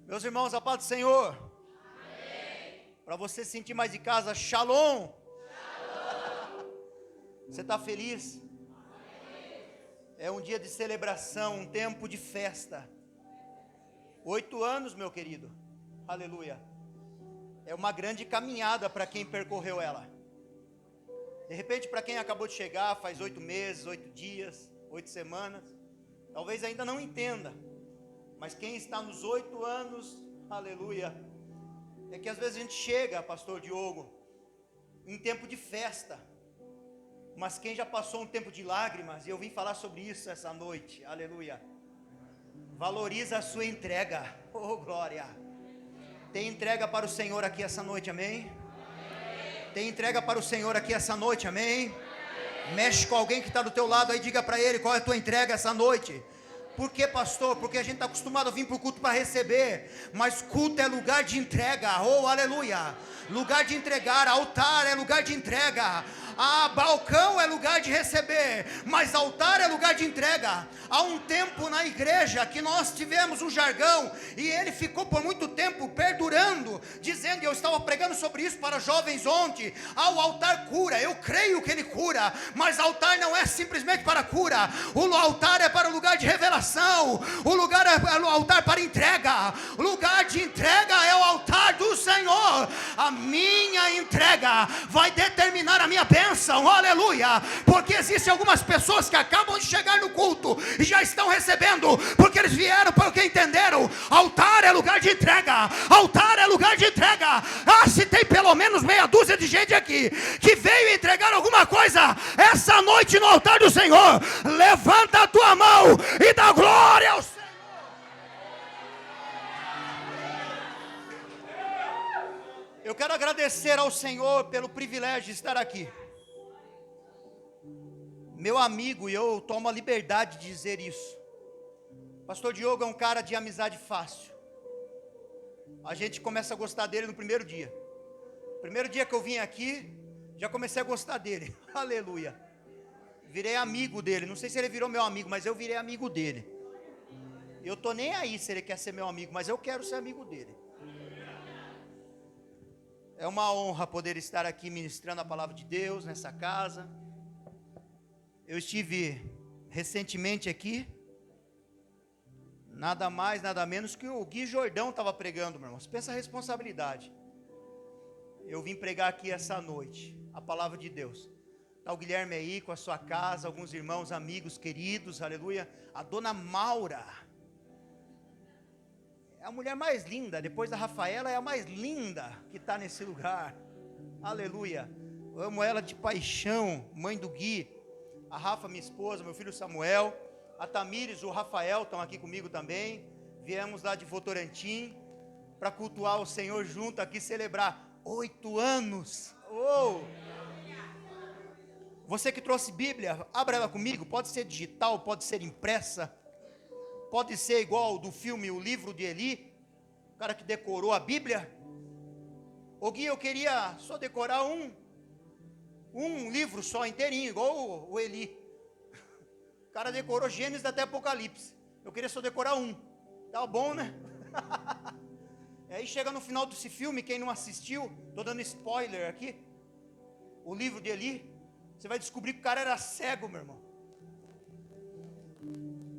Meus irmãos, a paz do Senhor. Para você se sentir mais de casa, shalom. Você está feliz? É um dia de celebração, um tempo de festa. 8 anos, meu querido. Aleluia. É uma grande caminhada para quem percorreu ela. De repente, para quem acabou de chegar, faz 8 meses, 8 dias, 8 semanas, talvez ainda não entenda. Mas quem está nos 8 anos, aleluia, é que às vezes a gente chega, pastor Diogo, em tempo de festa. Mas quem já passou um tempo de lágrimas, e eu vim falar sobre isso essa noite, aleluia. Valoriza a sua entrega, oh glória. Tem entrega para o Senhor aqui essa noite, amém? Tem entrega para o Senhor aqui essa noite, amém? Mexe com alguém que está do teu lado aí, diga para ele qual é a tua entrega essa noite. Por que, pastor? Porque a gente está acostumado a vir para o culto para receber, mas culto é lugar de entrega, oh aleluia, lugar de entregar, altar é lugar de entrega, balcão é lugar de receber, mas altar é lugar de entrega. Há um tempo na igreja que nós tivemos um jargão, e ele ficou por muito tempo perdurando, dizendo, e eu estava pregando sobre isso para jovens ontem, o altar cura, eu creio que ele cura, mas altar não é simplesmente para cura, o altar é para o lugar de revelação, o lugar é o altar para entrega, o lugar de entrega é o altar do Senhor. A minha entrega vai determinar a minha bênção, aleluia, porque existem algumas pessoas que acabam de chegar no culto e já estão recebendo, porque eles vieram porque entenderam, altar é lugar de entrega, altar é lugar de entrega. Se tem pelo menos meia dúzia de gente aqui que veio entregar alguma coisa essa noite no altar do Senhor, levanta a tua mão e dá glória ao Senhor. Eu quero agradecer ao Senhor pelo privilégio de estar aqui. Meu amigo, e eu tomo a liberdade de dizer isso, pastor Diogo é um cara de amizade fácil. A gente começa a gostar dele no primeiro dia. Primeiro dia que eu vim aqui, já comecei a gostar dele, aleluia. Virei amigo dele, não sei se ele virou meu amigo, mas eu virei amigo dele. Eu estou nem aí se ele quer ser meu amigo, mas eu quero ser amigo dele. É uma honra poder estar aqui ministrando a palavra de Deus nessa casa. Eu estive recentemente aqui, nada mais, nada menos que o Gui Jordão estava pregando, meu irmão. Você pensa a responsabilidade. Eu vim pregar aqui essa noite a palavra de Deus. Está o Guilherme aí com a sua casa, alguns irmãos, amigos, queridos, aleluia. A dona Maura é a mulher mais linda, depois da Rafaela é a mais linda que está nesse lugar, aleluia. Eu amo ela de paixão, mãe do Gui. A Rafa, minha esposa, meu filho Samuel, a Tamires, o Rafael estão aqui comigo também. Viemos lá de Votorantim para cultuar o Senhor junto aqui, celebrar 8 anos. Oh! Você que trouxe Bíblia, abra ela comigo. Pode ser digital, pode ser impressa, pode ser igual do filme O Livro de Eli, o cara que decorou a Bíblia. Ô Gui, eu queria só decorar um livro só inteirinho, igual o Eli. O cara decorou Gênesis até Apocalipse. Eu queria só decorar um. Tá bom, né? Aí chega no final desse filme, quem não assistiu, estou dando spoiler aqui, o livro de Eli, você vai descobrir que o cara era cego, meu irmão.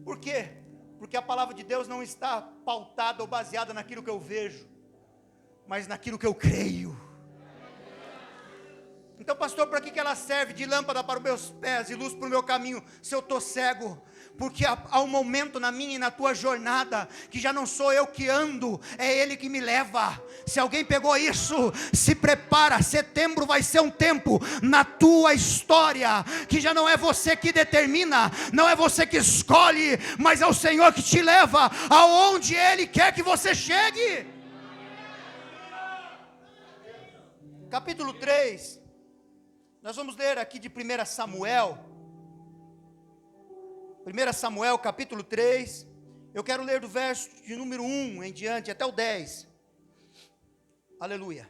Por quê? Porque a palavra de Deus não está pautada ou baseada naquilo que eu vejo, mas naquilo que eu creio. Então, pastor, para que ela serve de lâmpada para os meus pés e luz para o meu caminho, se eu estou cego? Porque há um momento na minha e na tua jornada, que já não sou eu que ando, é Ele que me leva. Se alguém pegou isso, se prepara, setembro vai ser um tempo na tua história, que já não é você que determina, não é você que escolhe, mas é o Senhor que te leva, aonde Ele quer que você chegue. Capítulo 3, nós vamos ler aqui de 1 Samuel, 1 Samuel capítulo 3, eu quero ler do verso de número 1 em diante, até o 10, aleluia.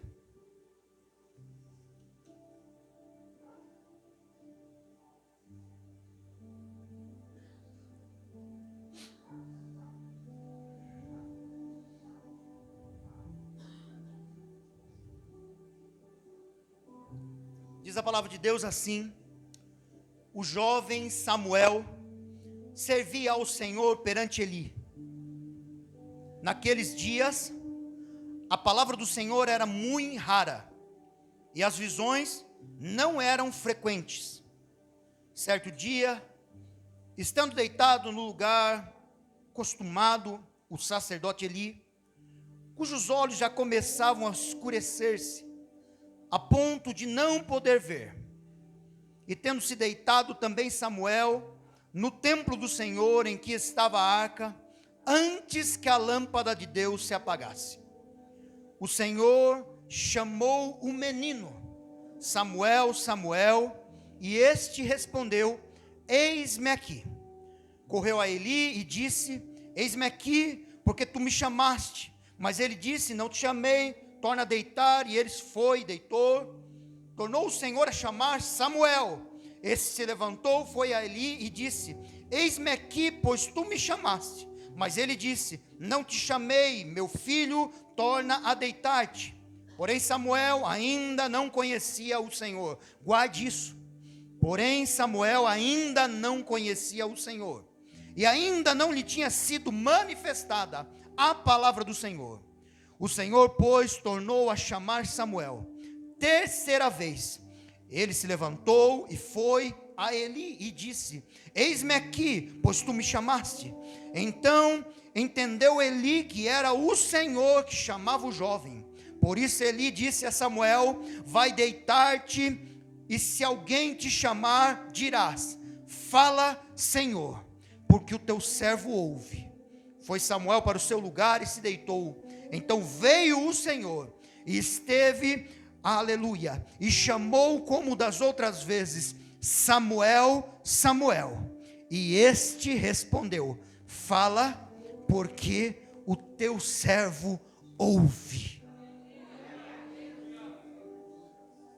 diz a palavra de Deus assim: o jovem Samuel servia ao Senhor perante Eli. Naqueles dias, a palavra do Senhor era muito rara, e as visões não eram frequentes. Certo dia, estando deitado no lugar costumado, o sacerdote Eli, cujos olhos já começavam a escurecer-se, a ponto de não poder ver, e tendo se deitado também Samuel, no templo do Senhor em que estava a arca, antes que a lâmpada de Deus se apagasse, o Senhor chamou o menino: Samuel, Samuel, e este respondeu: eis-me aqui. Correu a Eli e disse: eis-me aqui, porque tu me chamaste. Mas ele disse: não te chamei, torna a deitar. E ele foi, deitou. Tornou o Senhor a chamar: Samuel. Esse se levantou, foi a Eli e disse: eis-me aqui, pois tu me chamaste. Mas ele disse: não te chamei, meu filho, torna a deitar-te. Porém Samuel ainda não conhecia o Senhor. Guarde isso. Porém Samuel ainda não conhecia o Senhor, e ainda não lhe tinha sido manifestada a palavra do Senhor. O Senhor, pois, tornou a chamar Samuel terceira vez. Ele se levantou e foi a Eli e disse: eis-me aqui, pois tu me chamaste. Então entendeu Eli que era o Senhor que chamava o jovem. Por isso Eli disse a Samuel: vai deitar-te, e se alguém te chamar, dirás: fala, Senhor, porque o teu servo ouve. Foi Samuel para o seu lugar e se deitou. Então veio o Senhor e esteve, aleluia, e chamou como das outras vezes: Samuel, Samuel. E este respondeu: fala, porque o teu servo ouve.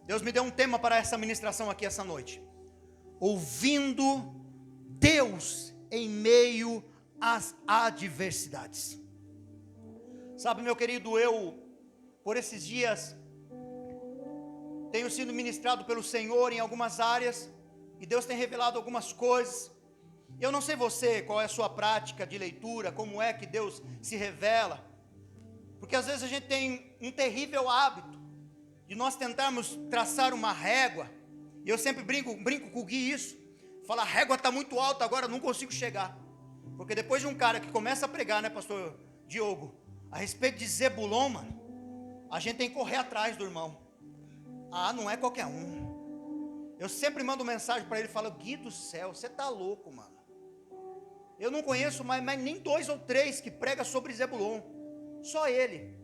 Deus me deu um tema para essa ministração aqui essa noite: ouvindo Deus em meio às adversidades. Sabe, meu querido, eu, por esses dias, tenho sido ministrado pelo Senhor em algumas áreas, e Deus tem revelado algumas coisas. Eu não sei você, qual é a sua prática de leitura, como é que Deus se revela, porque às vezes a gente tem um terrível hábito de nós tentarmos traçar uma régua, e eu sempre brinco com o Gui isso, fala: a régua está muito alta agora, não consigo chegar, porque depois de um cara que começa a pregar, né, pastor Diogo, a respeito de Zebulon, mano, a gente tem que correr atrás do irmão. Não é qualquer um. Eu sempre mando mensagem para ele, falo: Gui do céu, você está louco, mano. Eu não conheço mais nem 2 ou 3 que pregam sobre Zebulon, só ele,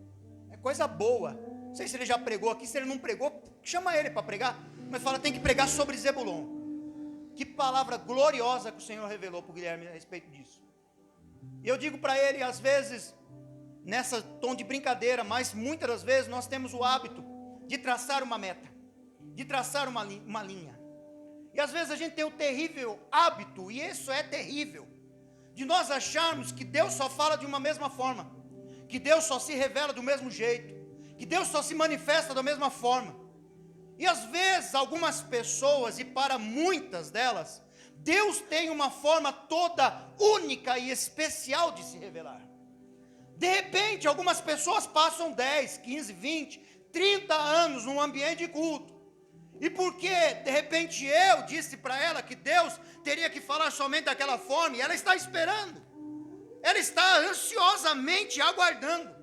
é coisa boa. Não sei se ele já pregou aqui, se ele não pregou, chama ele para pregar, mas fala: tem que pregar sobre Zebulon. Que palavra gloriosa que o Senhor revelou para o Guilherme a respeito disso. E eu digo para ele, às vezes, nessa tom de brincadeira, mas muitas das vezes nós temos o hábito de traçar uma meta, de traçar uma linha, e às vezes a gente tem o terrível hábito, e isso é terrível, de nós acharmos que Deus só fala de uma mesma forma, que Deus só se revela do mesmo jeito, que Deus só se manifesta da mesma forma. E às vezes algumas pessoas, e para muitas delas, Deus tem uma forma toda única e especial de se revelar. De repente algumas pessoas passam 10, 15, 20, 30 anos num ambiente de culto, e porque de repente eu disse para ela que Deus teria que falar somente daquela forma, e ela está esperando, ela está ansiosamente aguardando.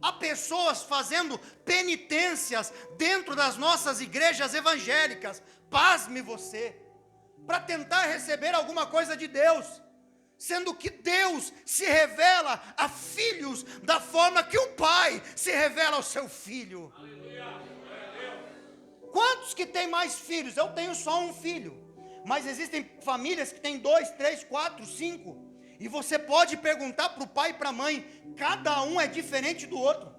Há pessoas fazendo penitências dentro das nossas igrejas evangélicas, pasme você, para tentar receber alguma coisa de Deus, sendo que Deus se revela a filhos da forma que o pai se revela ao seu filho. Quantos que têm mais filhos? Eu tenho só um filho, mas existem famílias que têm 2, 3, 4, 5, e você pode perguntar para o pai e para a mãe, cada um é diferente do outro,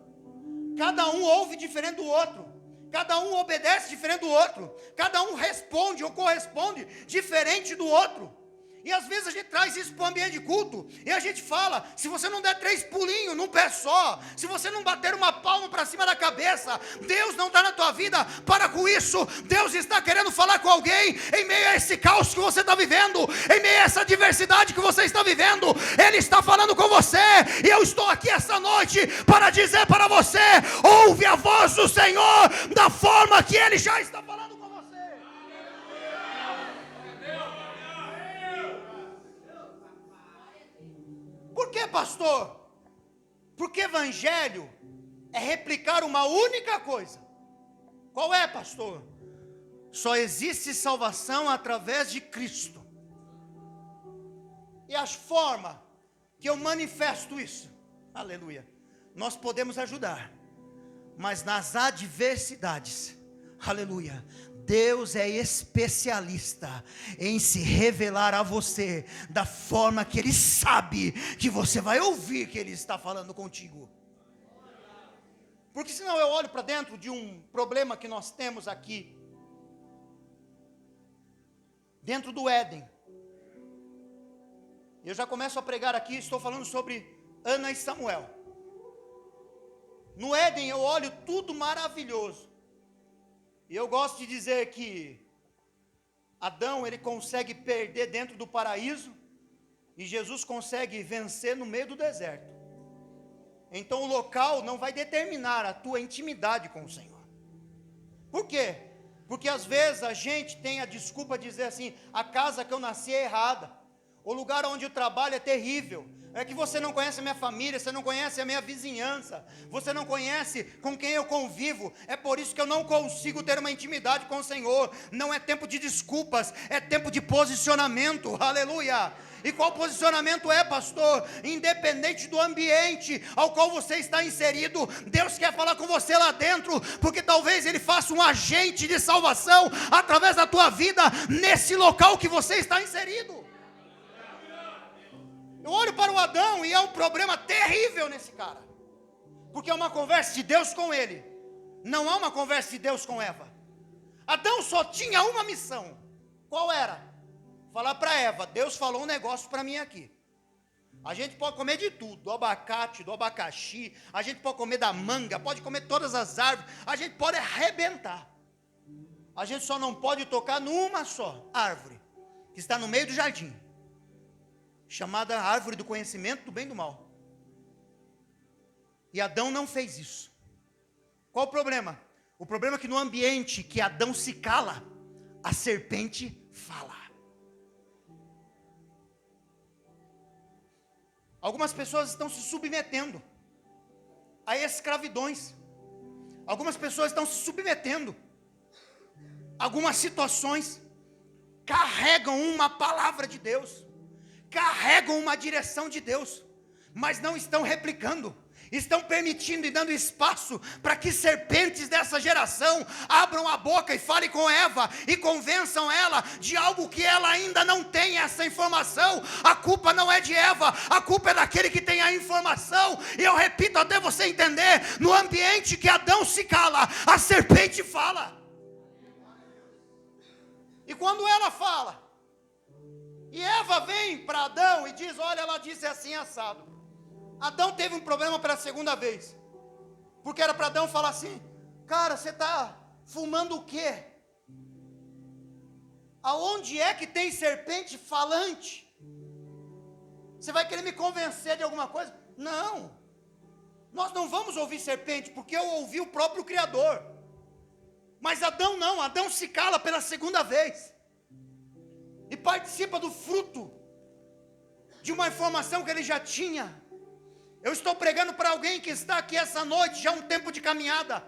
cada um ouve diferente do outro, cada um obedece diferente do outro, cada um responde ou corresponde diferente do outro. E às vezes a gente traz isso para o ambiente de culto, e a gente fala, se você não der 3 pulinhos num pé só, se você não bater uma palma para cima da cabeça, Deus não está na tua vida. Para com isso. Deus está querendo falar com alguém, em meio a esse caos que você está vivendo, em meio a essa diversidade que você está vivendo, Ele está falando com você, e eu estou aqui essa noite, para dizer para você, ouve a voz do Senhor, da forma que Ele já está falando com você. Por que, pastor? Porque evangelho é replicar uma única coisa. Qual é, pastor? Só existe salvação através de Cristo. E a forma que eu manifesto isso, aleluia, nós podemos ajudar, mas nas adversidades, aleluia, Deus é especialista em se revelar a você da forma que Ele sabe que você vai ouvir que Ele está falando contigo. Porque senão eu olho para dentro de um problema que nós temos aqui, dentro do Éden. Eu já começo a pregar aqui, estou falando sobre Ana e Samuel. No Éden eu olho tudo maravilhoso. E eu gosto de dizer que Adão, ele consegue perder dentro do paraíso, e Jesus consegue vencer no meio do deserto. Então o local não vai determinar a tua intimidade com o Senhor. Por quê? Porque às vezes a gente tem a desculpa de dizer assim, a casa que eu nasci é errada, o lugar onde eu trabalho é terrível, é que você não conhece a minha família, você não conhece a minha vizinhança, você não conhece com quem eu convivo, é por isso que eu não consigo ter uma intimidade com o Senhor. Não é tempo de desculpas, é tempo de posicionamento, aleluia. E qual posicionamento é, pastor? Independente do ambiente ao qual você está inserido, Deus quer falar com você lá dentro, porque talvez Ele faça um agente de salvação através da tua vida, nesse local que você está inserido. Eu olho para o Adão e é um problema terrível nesse cara, porque é uma conversa de Deus com ele, não há uma conversa de Deus com Eva. Adão só tinha uma missão. Qual era? Falar para Eva, Deus falou um negócio para mim aqui. A gente pode comer de tudo, do abacate, do abacaxi, a gente pode comer da manga, pode comer todas as árvores, a gente pode arrebentar. A gente só não pode tocar numa só árvore, que está no meio do jardim, chamada árvore do conhecimento do bem e do mal. E Adão não fez isso. Qual o problema? O problema é que no ambiente que Adão se cala, a serpente fala. Algumas pessoas estão se submetendo a escravidões. Algumas pessoas estão se submetendo a algumas situações. Carregam uma palavra de Deus, carregam uma direção de Deus, mas não estão replicando. Estão permitindo e dando espaço para que serpentes dessa geração abram a boca e falem com Eva e convençam ela de algo que ela ainda não tem essa informação. A culpa não é de Eva, a culpa é daquele que tem a informação. E eu repito até você entender, no ambiente que Adão se cala, a serpente fala. E quando ela fala, e Eva vem para Adão e diz, olha, ela disse assim, assado. Adão teve um problema pela segunda vez, porque era para Adão falar assim, cara, você está fumando o quê? Aonde é que tem serpente falante? Você vai querer me convencer de alguma coisa? Não, nós não vamos ouvir serpente, porque eu ouvi o próprio Criador. Mas Adão não, Adão se cala pela segunda vez, e participa do fruto, de uma informação que ele já tinha. Eu estou pregando para alguém que está aqui essa noite, já um tempo de caminhada.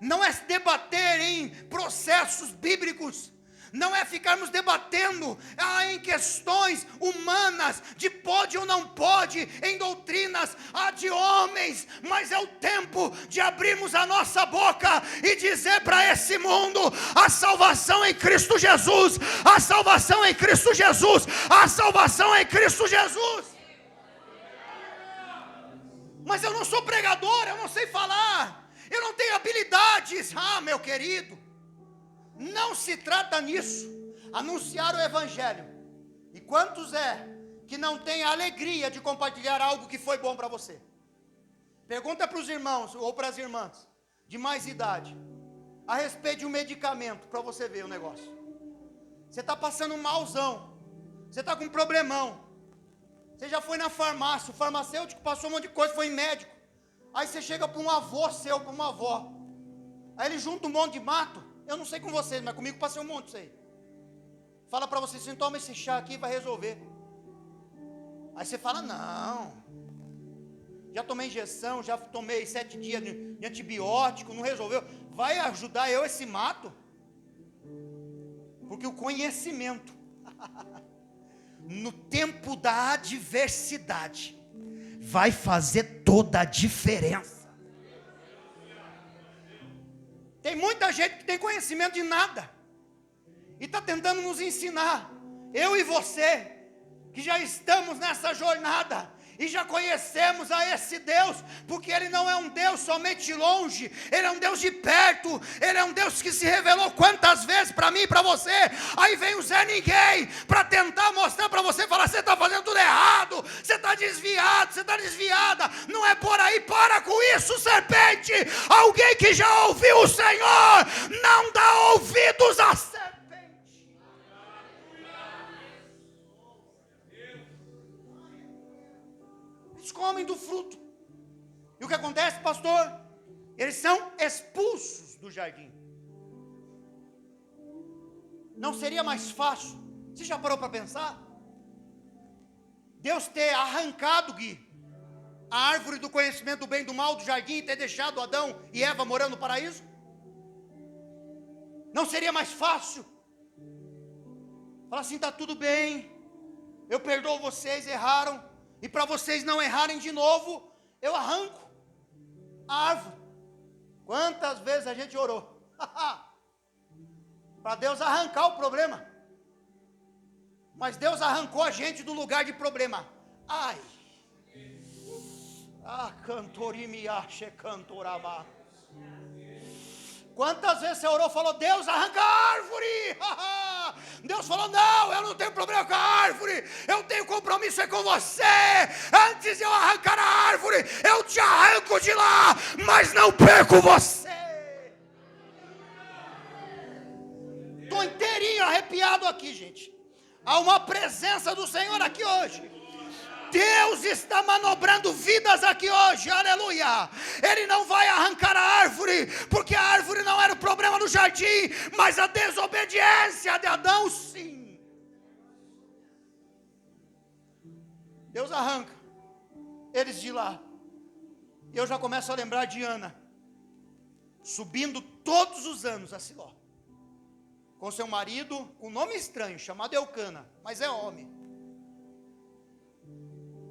Não é debater em processos bíblicos, não é ficarmos debatendo em questões humanas, de pode ou não pode, em doutrinas de homens, mas é o tempo de abrirmos a nossa boca e dizer para esse mundo, a salvação em Cristo Jesus, a salvação em Cristo Jesus, a salvação em Cristo Jesus. Mas eu não sou pregador, eu não sei falar, eu não tenho habilidades. Meu querido, não se trata nisso. Anunciar o Evangelho E quantos que não tem a alegria de compartilhar algo que foi bom para você? Pergunta para os irmãos ou para as irmãs de mais idade a respeito de um medicamento, para você ver o negócio. Você está passando um malzão, você está com um problemão, você já foi na farmácia, o farmacêutico passou um monte de coisa, foi em médico, aí você chega para um avô seu, para uma avó, aí ele junta um monte de mato, eu não sei com vocês, mas comigo passei um monte disso aí, fala para você assim, toma esse chá aqui e vai resolver. Aí você fala, não, já tomei injeção, já tomei 7 dias de antibiótico, não resolveu, vai ajudar eu esse mato? Porque o conhecimento, no tempo da adversidade, vai fazer toda a diferença. Tem muita gente que tem conhecimento de nada, e está tentando nos ensinar, eu e você, que já estamos nessa jornada, e já conhecemos a esse Deus, porque Ele não é um Deus somente longe, Ele é um Deus de perto, Ele é um Deus que se revelou quantas vezes para mim e para você, aí vem o Zé Ninguém, para tentar mostrar para você, falar, você está fazendo tudo errado, você está desviado, você está desviada, não é por aí, para com isso, serpente, alguém que já ouviu o Senhor, não dá ouvidos a serpente. Comem do fruto, e o que acontece, pastor? Eles são expulsos do jardim. Não seria mais fácil, você já parou para pensar? Deus ter arrancado, Gui, a árvore do conhecimento do bem e do mal do jardim, e ter deixado Adão e Eva morando no paraíso? Não seria mais fácil? Falar assim, está tudo bem, eu perdoo vocês, erraram, e para vocês não errarem de novo, eu arranco a árvore. Quantas vezes a gente orou para Deus arrancar o problema, mas Deus arrancou a gente do lugar de problema. Ai, cantorimiache cantorabá. Quantas vezes você orou e falou, Deus arranca a árvore, Deus falou, não, eu não tenho problema com a árvore, eu tenho compromisso com você, antes de eu arrancar a árvore, eu te arranco de lá, mas não perco você. Estou inteirinho arrepiado aqui, gente, há uma presença do Senhor aqui hoje. Deus está manobrando vidas aqui hoje, aleluia. Ele não vai arrancar a árvore, porque a árvore não era o problema do jardim, mas a desobediência de Adão, sim. Deus arranca eles de lá. E eu já começo a lembrar de Ana, subindo todos os anos a Siló, com seu marido, com um nome estranho, chamado Eucana, mas é homem.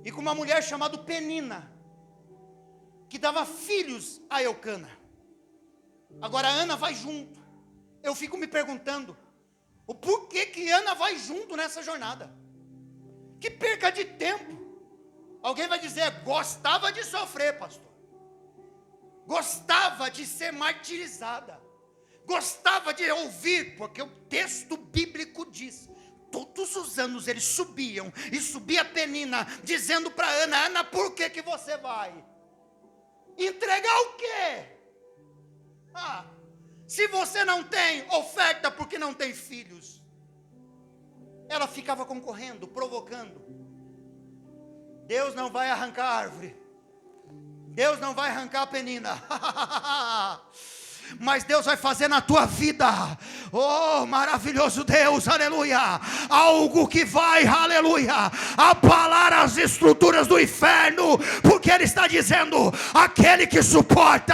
E com uma mulher chamada Penina, que dava filhos a Eucana. Agora Ana vai junto. Eu fico me perguntando, o porquê que Ana vai junto nessa jornada? Que perca de tempo. Alguém vai dizer, gostava de sofrer, pastor. Gostava de ser martirizada. Gostava de ouvir, porque o texto bíblico diz, todos os anos eles subiam, e subia Penina, dizendo para Ana, Ana, por que você vai? Entregar o quê? Se você não tem oferta porque não tem filhos. Ela ficava concorrendo, provocando. Deus não vai arrancar a árvore, Deus não vai arrancar a Penina, mas Deus vai fazer na tua vida, oh maravilhoso Deus, aleluia, algo que vai, aleluia, abalar as estruturas do inferno, porque Ele está dizendo, aquele que suporta,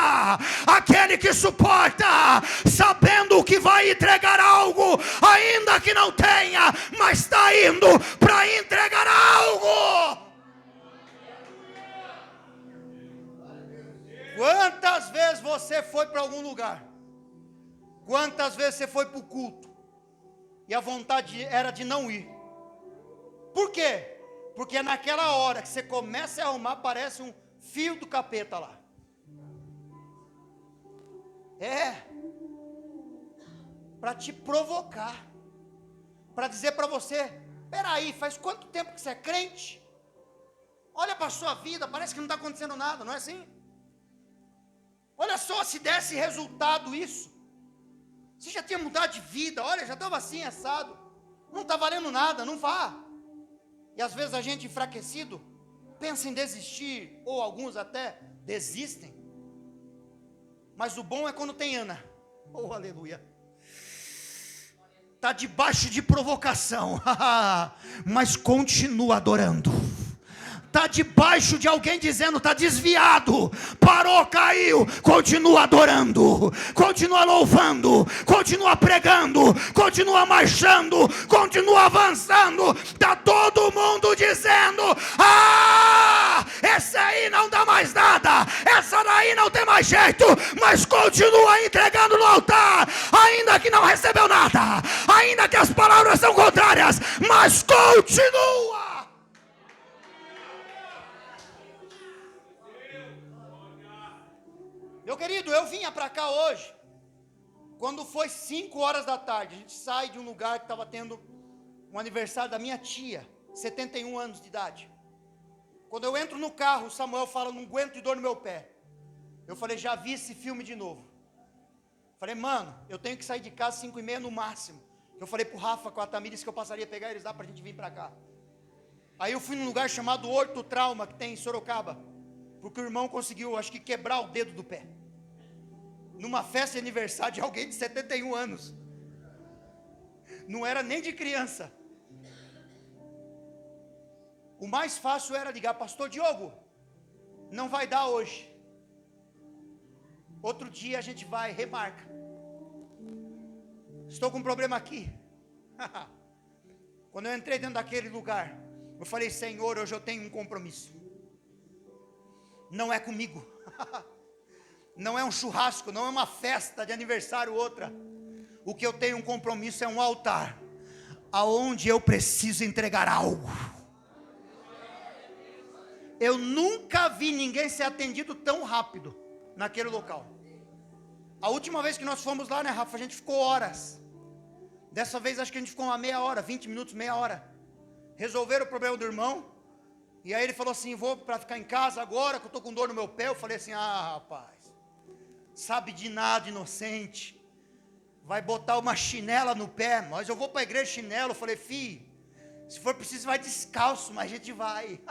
sabendo que vai entregar algo, ainda que não tenha, mas está indo para entregar algo. Quantas vezes você foi para algum lugar? Quantas vezes você foi para o culto? E a vontade era de não ir. Por quê? Porque naquela hora que você começa a arrumar, parece um fio do capeta lá. Para te provocar. Para dizer para você, Peraí, faz quanto tempo que você é crente? Olha para a sua vida, parece que não está acontecendo nada, não é assim? Olha só, se desse resultado isso, você já tinha mudado de vida, olha, já estava assim, assado, não está valendo nada, não vá. E às vezes a gente enfraquecido, pensa em desistir, ou alguns até desistem. Mas o bom é quando tem Ana, oh aleluia, está debaixo de provocação, mas continua adorando. Está debaixo de alguém dizendo, está desviado, parou, caiu, continua adorando, continua louvando, continua pregando, continua marchando, continua avançando. Está todo mundo dizendo, essa aí não dá mais nada, essa daí não tem mais jeito, mas continua entregando no altar, ainda que não recebeu nada, ainda que as palavras são contrárias, mas continua. Meu querido, eu vinha para cá hoje, quando foi 5 horas da tarde, a gente sai de um lugar que estava tendo um aniversário da minha tia, 71 anos de idade. Quando eu entro no carro, o Samuel fala, não aguento de dor no meu pé. Eu falei, já vi esse filme de novo. Falei, mano, eu tenho que sair de casa 5h30 no máximo. Eu falei pro Rafa, com a Tamires, que eu passaria a pegar eles lá para a gente vir para cá. Aí eu fui num lugar chamado Horto Trauma, que tem em Sorocaba, porque o irmão conseguiu, acho que quebrar o dedo do pé. Numa festa de aniversário de alguém de 71 anos. Não era nem de criança. O mais fácil era ligar, pastor Diogo, não vai dar hoje. Outro dia a gente vai, remarca. Estou com um problema aqui. Quando eu entrei dentro daquele lugar, eu falei, Senhor, hoje eu tenho um compromisso. Não é comigo. Não é um churrasco, não é uma festa de aniversário outra. O que eu tenho um compromisso é um altar, aonde eu preciso entregar algo. Eu nunca vi ninguém ser atendido tão rápido naquele local. A última vez que nós fomos lá, né, Rafa, a gente ficou horas. Dessa vez acho que a gente ficou uma meia hora, 20 minutos, meia hora. Resolveram o problema do irmão. E aí ele falou assim, vou para ficar em casa agora, que eu estou com dor no meu pé. Eu falei assim, rapaz, sabe de nada, inocente. Vai botar uma chinela no pé, mas eu vou para a igreja chinelo. Eu falei, filho, se for preciso vai descalço, mas a gente vai.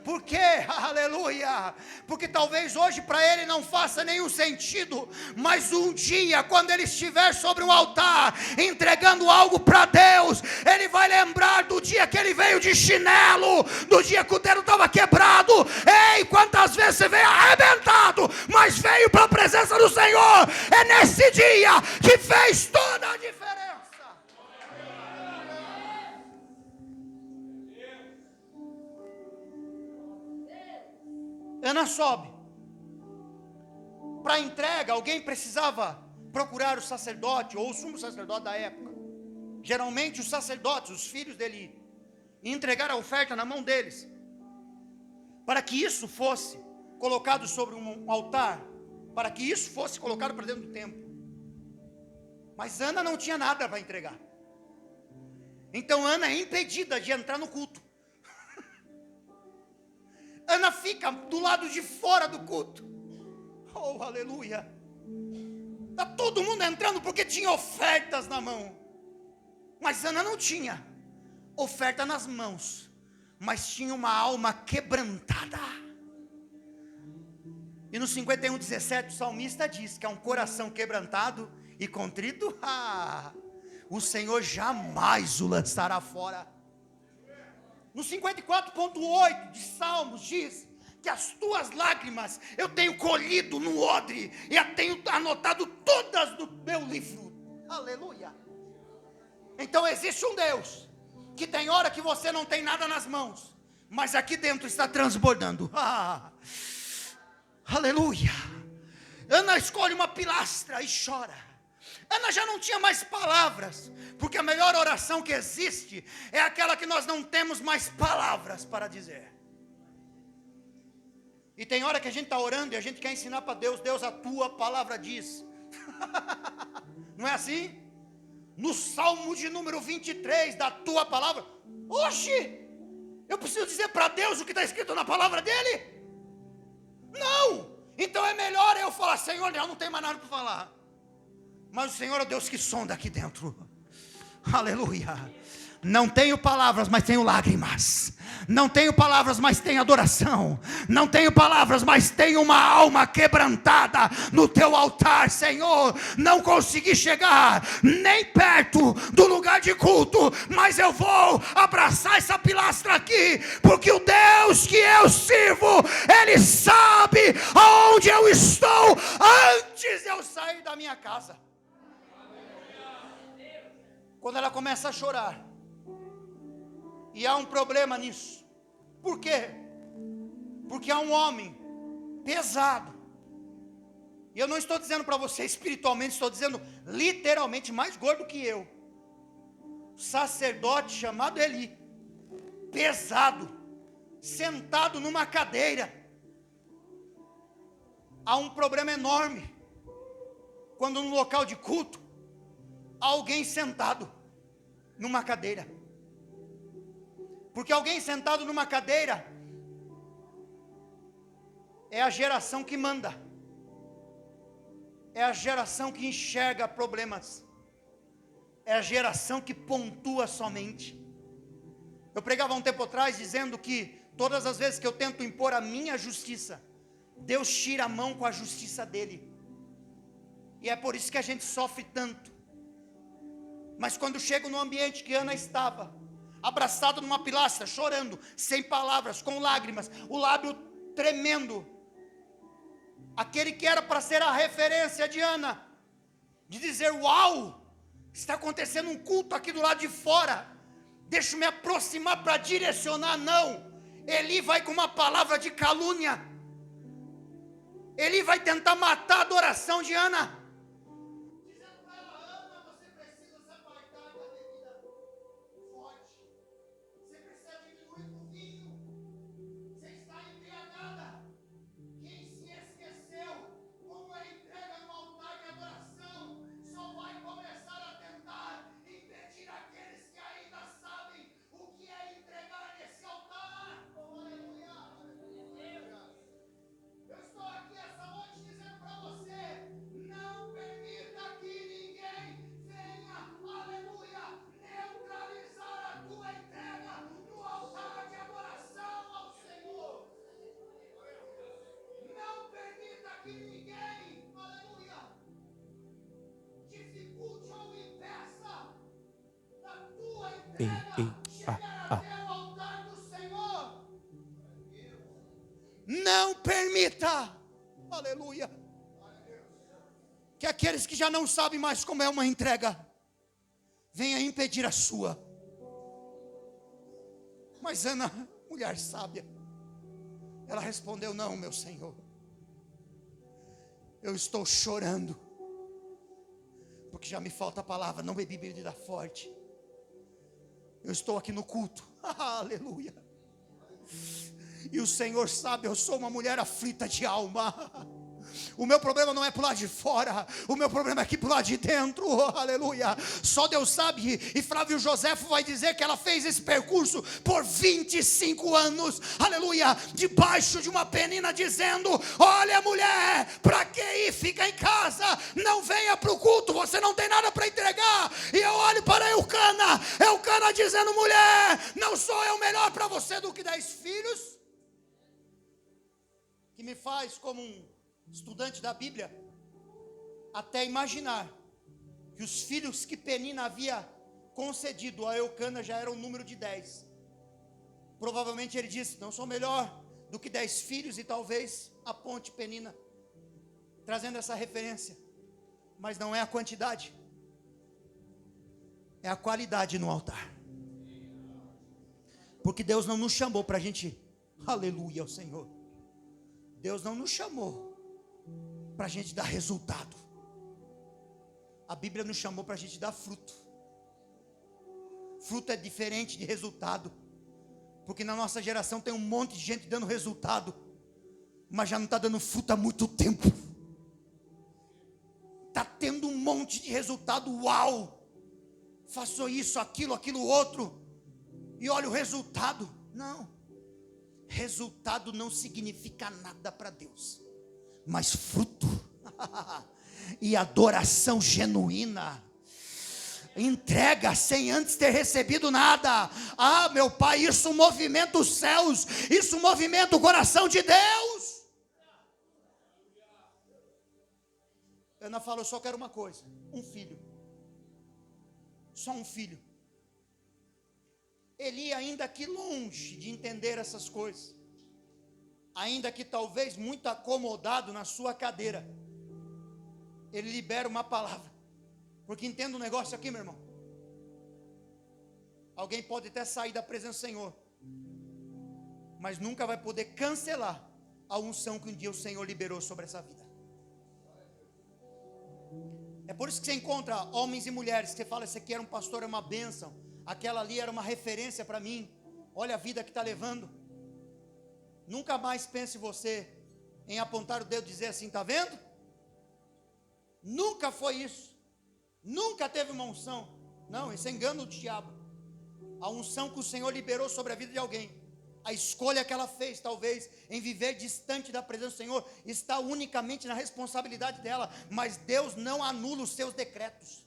Por quê? Aleluia! Porque talvez hoje para ele não faça nenhum sentido, mas um dia, quando ele estiver sobre um altar, entregando algo para Deus, ele vai lembrar do dia que ele veio de chinelo, do dia que o dedo estava quebrado. Ei, quantas vezes você veio arrebentado, mas veio para a presença do Senhor. É nesse dia que fez toda a diferença. Ana sobe. Para entrega, alguém precisava procurar o sacerdote, ou o sumo sacerdote da época. Geralmente os sacerdotes, os filhos dele, e entregar a oferta na mão deles. Para que isso fosse colocado sobre um altar, para que isso fosse colocado para dentro do templo. Mas Ana não tinha nada para entregar. Então Ana é impedida de entrar no culto. Ana fica do lado de fora do culto. Oh, aleluia. Está todo mundo entrando porque tinha ofertas na mão. Mas Ana não tinha oferta nas mãos, mas tinha uma alma quebrantada. E no 51:17 o salmista diz que é um coração quebrantado e contrito, o Senhor jamais o lançará fora. No 54:8 de Salmos diz que as tuas lágrimas eu tenho colhido no odre e a tenho anotado todas no meu livro. Aleluia. Então existe um Deus que tem hora que você não tem nada nas mãos, mas aqui dentro está transbordando. Aleluia. Ana escolhe uma pilastra e chora. Ana já não tinha mais palavras, porque a melhor oração que existe é aquela que nós não temos mais palavras para dizer. E tem hora que a gente está orando e a gente quer ensinar para Deus, Deus, a tua palavra diz. Não é assim? no Salmo de número 23 da tua palavra. Oxe, eu preciso dizer para Deus o que está escrito na palavra dele? Não. Então é melhor eu falar: Senhor, eu não tenho mais nada para falar. Mas o Senhor é o Deus que sonda aqui dentro. Aleluia. Não tenho palavras, mas tenho lágrimas. Não tenho palavras, mas tenho adoração. Não tenho palavras, mas tenho uma alma quebrantada no teu altar, Senhor. Não consegui chegar nem perto do lugar de culto, mas eu vou abraçar essa pilastra aqui, porque o Deus que eu sirvo, Ele sabe aonde eu estou antes de eu sair da minha casa. Quando ela começa a chorar, e há um problema nisso. Por quê? Porque há um homem pesado. E eu não estou dizendo para você espiritualmente, estou dizendo literalmente mais gordo que eu. Sacerdote chamado Eli, pesado, sentado numa cadeira. Há um problema enorme quando no local de culto há alguém sentado numa cadeira. Porque alguém sentado numa cadeira é a geração que manda, é a geração que enxerga problemas, é a geração que pontua somente. Eu pregava um tempo atrás dizendo que todas as vezes que eu tento impor a minha justiça, Deus tira a mão com a justiça dele, e é por isso que a gente sofre tanto. Mas quando chego no ambiente que Ana estava, abraçado numa pilastra, chorando, sem palavras, com lágrimas, o lábio tremendo, aquele que era para ser a referência de Ana, de dizer: uau, está acontecendo um culto aqui do lado de fora, deixa eu me aproximar para direcionar. Não, Eli vai com uma palavra de calúnia, Eli vai tentar matar a adoração de Ana, dizendo para ela: Ana, você precisa se apartar da bebida forte, você precisa diminuir o vinho, você está embriagada. Quem se esqueceu como é entrega no altar de adoração, só vai começar a tentar impedir aqueles que ainda sabem o que é entregar nesse altar. Oh, aleluia. Eu estou aqui essa noite dizendo para você: não permita que ninguém venha, aleluia, neutralizar a tua entrega no altar de adoração ao Senhor. Não permita que ninguém, aleluia, dificulte ou impeça da tua entrega chegar até o altar do Senhor. Não permita, aleluia, que aqueles que já não sabem mais como é uma entrega venham impedir a sua. Mas Ana, mulher sábia, ela respondeu: não, meu Senhor, eu estou chorando, porque já me falta a palavra, não bebi bebida forte, eu estou aqui no culto, aleluia, e o Senhor sabe, eu sou uma mulher aflita de alma. O meu problema não é pro lado de fora, o meu problema é aqui pro lado de dentro, aleluia. Só Deus sabe. E Flávio Joséfo vai dizer que ela fez esse percurso por 25 anos, aleluia, debaixo de uma penina, dizendo: olha, mulher, para que ir? Fica em casa, não venha para o culto, você não tem nada para entregar. E eu olho para Eucana dizendo: mulher, não sou eu melhor para você do que 10 filhos? Que me faz, como um estudante da Bíblia, até imaginar que os filhos que Penina havia concedido a Eucana já eram o número de 10. Provavelmente ele disse: não sou melhor do que 10 filhos, e talvez aponte Penina, trazendo essa referência. Mas não é a quantidade, é a qualidade no altar. Porque Deus não nos chamou para a gente, aleluia ao Senhor, Deus não nos chamou para a gente dar resultado. A Bíblia nos chamou para a gente dar fruto. Fruto é diferente de resultado, porque na nossa geração tem um monte de gente dando resultado, mas já não está dando fruto há muito tempo. Está tendo um monte de resultado, uau, faço isso, aquilo outro, e olha o resultado. Não, resultado não significa nada para Deus, mas fruto e adoração genuína, entrega sem antes ter recebido nada. Ah, meu Pai, isso movimenta os céus, isso movimenta o coração de Deus. Ana falou: eu só quero uma coisa, um filho, só um filho. Eli, ainda que longe de entender essas coisas, ainda que talvez muito acomodado na sua cadeira, ele libera uma palavra, porque entenda um negócio aqui, meu irmão. Alguém pode até sair da presença do Senhor, mas nunca vai poder cancelar a unção que um dia o Senhor liberou sobre essa vida. É por isso que você encontra homens e mulheres que você fala: esse aqui era um pastor, é uma bênção, aquela ali era uma referência para mim, olha a vida que está levando. Nunca mais pense você em apontar o dedo e dizer assim: está vendo? Nunca foi isso, nunca teve uma unção. Não, isso é engano do diabo. A unção que o Senhor liberou sobre a vida de alguém, a escolha que ela fez, talvez, em viver distante da presença do Senhor, está unicamente na responsabilidade dela, mas Deus não anula os seus decretos.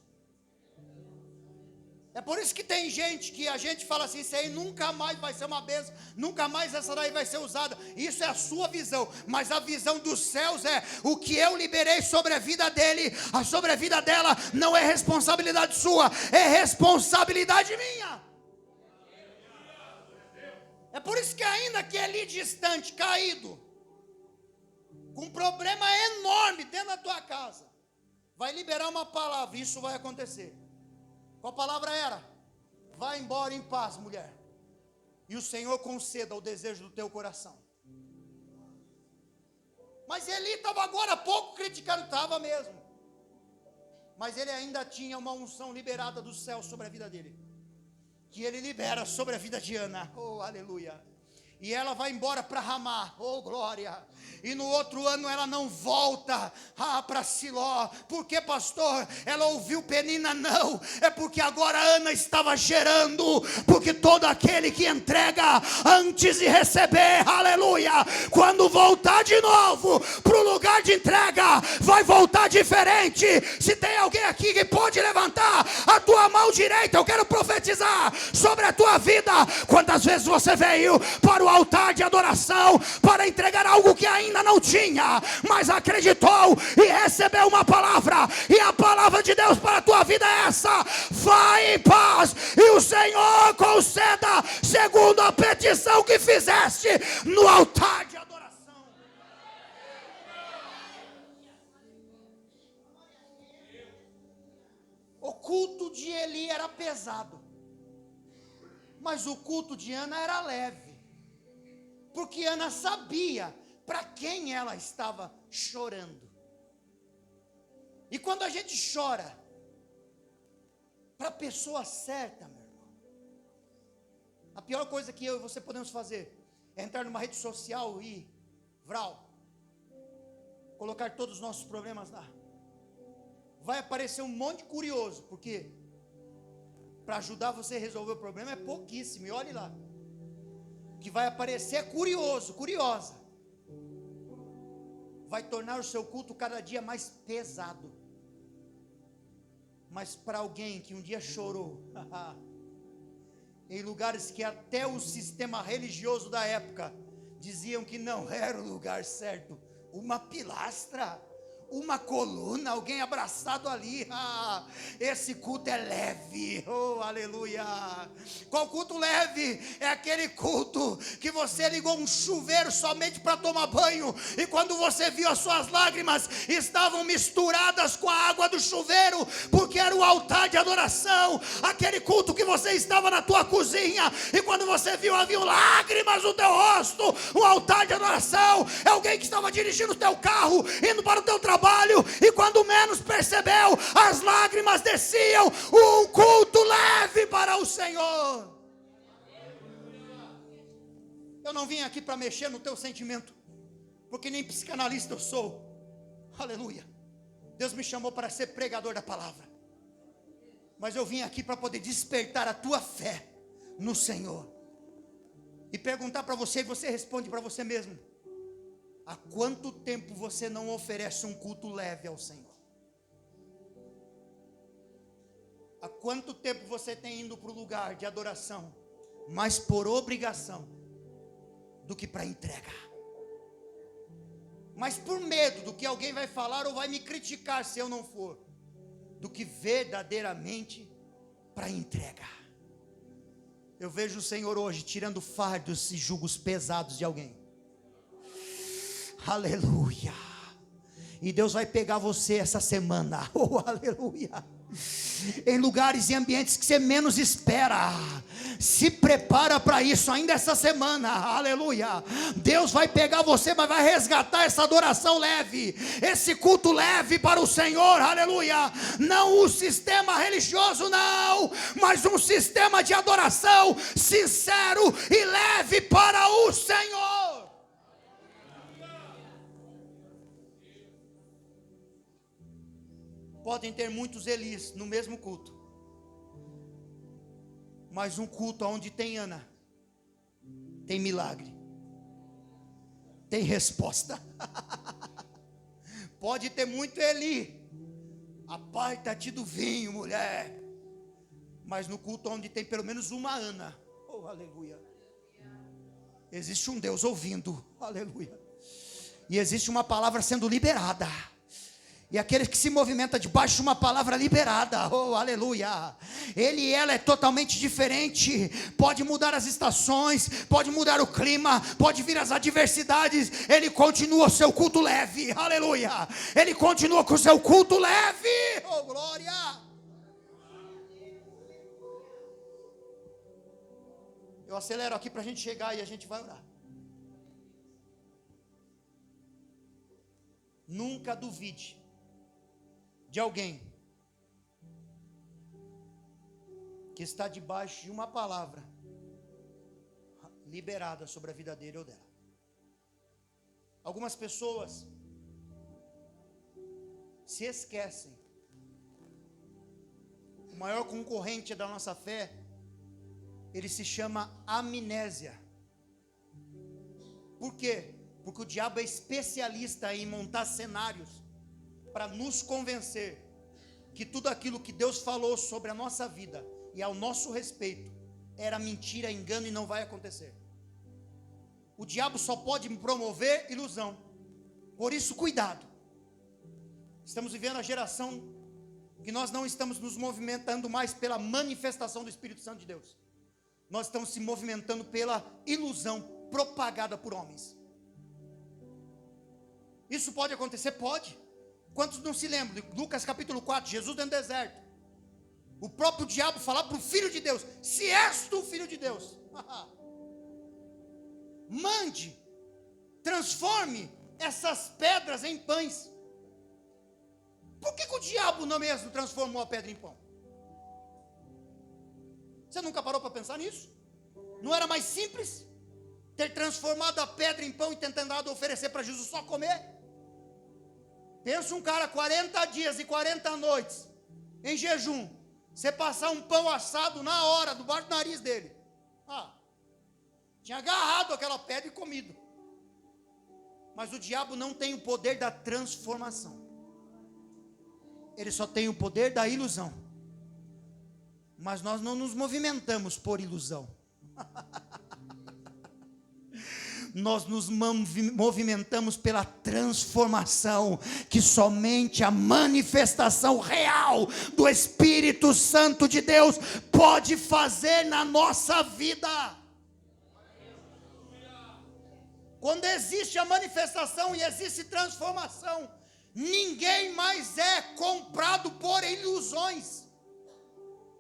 É por isso que tem gente que a gente fala assim: isso aí nunca mais vai ser uma bênção, nunca mais essa daí vai ser usada. Isso é a sua visão, mas a visão dos céus é: o que eu liberei sobre a vida dele, sobre a vida dela, não é responsabilidade sua, é responsabilidade minha. É por isso que ainda que ele distante, caído, com um problema enorme dentro da tua casa, vai liberar uma palavra, e isso vai acontecer. Qual palavra era? Vai embora em paz, mulher, e o Senhor conceda o desejo do teu coração. Mas Eli estava agora há pouco criticando, estava mesmo, mas ele ainda tinha uma unção liberada do céu sobre a vida dele, que ele libera sobre a vida de Ana. Oh, aleluia. E ela vai embora para Ramá, oh glória, e no outro ano ela não volta para Siló. Por que, pastor? Ela ouviu Penina? Não, é porque agora Ana estava gerando, porque todo aquele que entrega antes de receber, aleluia, quando voltar de novo para o lugar de entrega, vai voltar diferente. Se tem alguém aqui que pode levantar a tua mão direita, eu quero profetizar sobre a tua vida. Quantas vezes você veio para o altar de adoração para entregar algo que ainda não tinha, mas acreditou e recebeu uma palavra, e a palavra de Deus para a tua vida é essa: vai em paz, e o Senhor conceda segundo a petição que fizeste no altar de adoração. O culto de Eli era pesado, mas o culto de Ana era leve, porque Ana sabia para quem ela estava chorando. E quando a gente chora para a pessoa certa, meu irmão, a pior coisa que eu e você podemos fazer é entrar numa rede social e colocar todos os nossos problemas lá. Vai aparecer um monte de curioso, porque para ajudar você a resolver o problema é pouquíssimo, e olhe lá. O que vai aparecer é curioso, curiosa, vai tornar o seu culto cada dia mais pesado. Mas para alguém que um dia chorou em lugares que até o sistema religioso da época diziam que não era o lugar certo, uma pilastra, uma coluna, alguém abraçado ali, esse culto é leve, oh aleluia. Qual culto leve? É aquele culto que você ligou um chuveiro somente para tomar banho, e quando você viu, as suas lágrimas estavam misturadas com a água do chuveiro, porque era o altar de adoração. Aquele culto que você estava na tua cozinha, e quando você viu, havia lágrimas no teu rosto. Um altar de adoração é alguém que estava dirigindo o teu carro, indo para o teu trabalho, e quando menos percebeu, as lágrimas desciam. Um culto leve para o Senhor. Eu não vim aqui para mexer no teu sentimento, porque nem psicanalista eu sou. Aleluia. Deus me chamou para ser pregador da palavra. Mas eu vim aqui para poder despertar a tua fé no Senhor. E perguntar para você, e você responde para você mesmo: há quanto tempo você não oferece um culto leve ao Senhor? Há quanto tempo você tem ido para o lugar de adoração, mais por obrigação do que para entrega? Mas por medo do que alguém vai falar ou vai me criticar se eu não for, do que verdadeiramente para entrega. Eu vejo o Senhor hoje tirando fardos e jugos pesados de alguém. Aleluia. E Deus vai pegar você essa semana. Oh, aleluia. Em lugares e ambientes que você menos espera. Se prepara para isso ainda essa semana. Aleluia. Deus vai pegar você, mas vai resgatar essa adoração leve, esse culto leve para o Senhor. Aleluia. Não o sistema religioso, não, mas um sistema de adoração sincero e leve para o Senhor. Podem ter muitos Elis no mesmo culto, mas um culto onde tem Ana, tem milagre, tem resposta. Pode ter muito Eli, aparta-te do vinho, mulher, mas no culto onde tem pelo menos uma Ana, oh aleluia, existe um Deus ouvindo, aleluia, e existe uma palavra sendo liberada. E aquele que se movimenta debaixo de uma palavra liberada, oh aleluia, ele e ela é totalmente diferente. Pode mudar as estações, pode mudar o clima, pode vir as adversidades, ele continua o seu culto leve, aleluia. Ele continua com o seu culto leve, oh glória. Eu acelero aqui para a gente chegar e a gente vai orar. Nunca duvide de alguém que está debaixo de uma palavra liberada sobre a vida dele ou dela. Algumas pessoas se esquecem. O maior concorrente da nossa fé, ele se chama amnésia. Por quê? Porque o diabo é especialista em montar cenários para nos convencer que tudo aquilo que Deus falou sobre a nossa vida e ao nosso respeito era mentira, engano e não vai acontecer. O diabo só pode promover ilusão. Por isso, cuidado. Estamos vivendo a geração que nós não estamos nos movimentando mais pela manifestação do Espírito Santo de Deus. Nós estamos se movimentando pela ilusão propagada por homens. Isso pode acontecer? Pode. Quantos não se lembram de Lucas capítulo 4, Jesus dentro do deserto? O próprio diabo falar para o Filho de Deus: se és tu o Filho de Deus, mande, transforme essas pedras em pães. Por que o diabo não mesmo transformou a pedra em pão? Você nunca parou para pensar nisso? Não era mais simples ter transformado a pedra em pão e ter tentado oferecer para Jesus só comer? Pensa um cara 40 dias e 40 noites em jejum, você passar um pão assado na hora, debaixo do nariz dele. Tinha agarrado aquela pedra e comido. Mas o diabo não tem o poder da transformação. Ele só tem o poder da ilusão. Mas nós não nos movimentamos por ilusão. Nós nos movimentamos pela transformação que somente a manifestação real do Espírito Santo de Deus pode fazer na nossa vida. Quando existe a manifestação e existe transformação, ninguém mais é comprado por ilusões.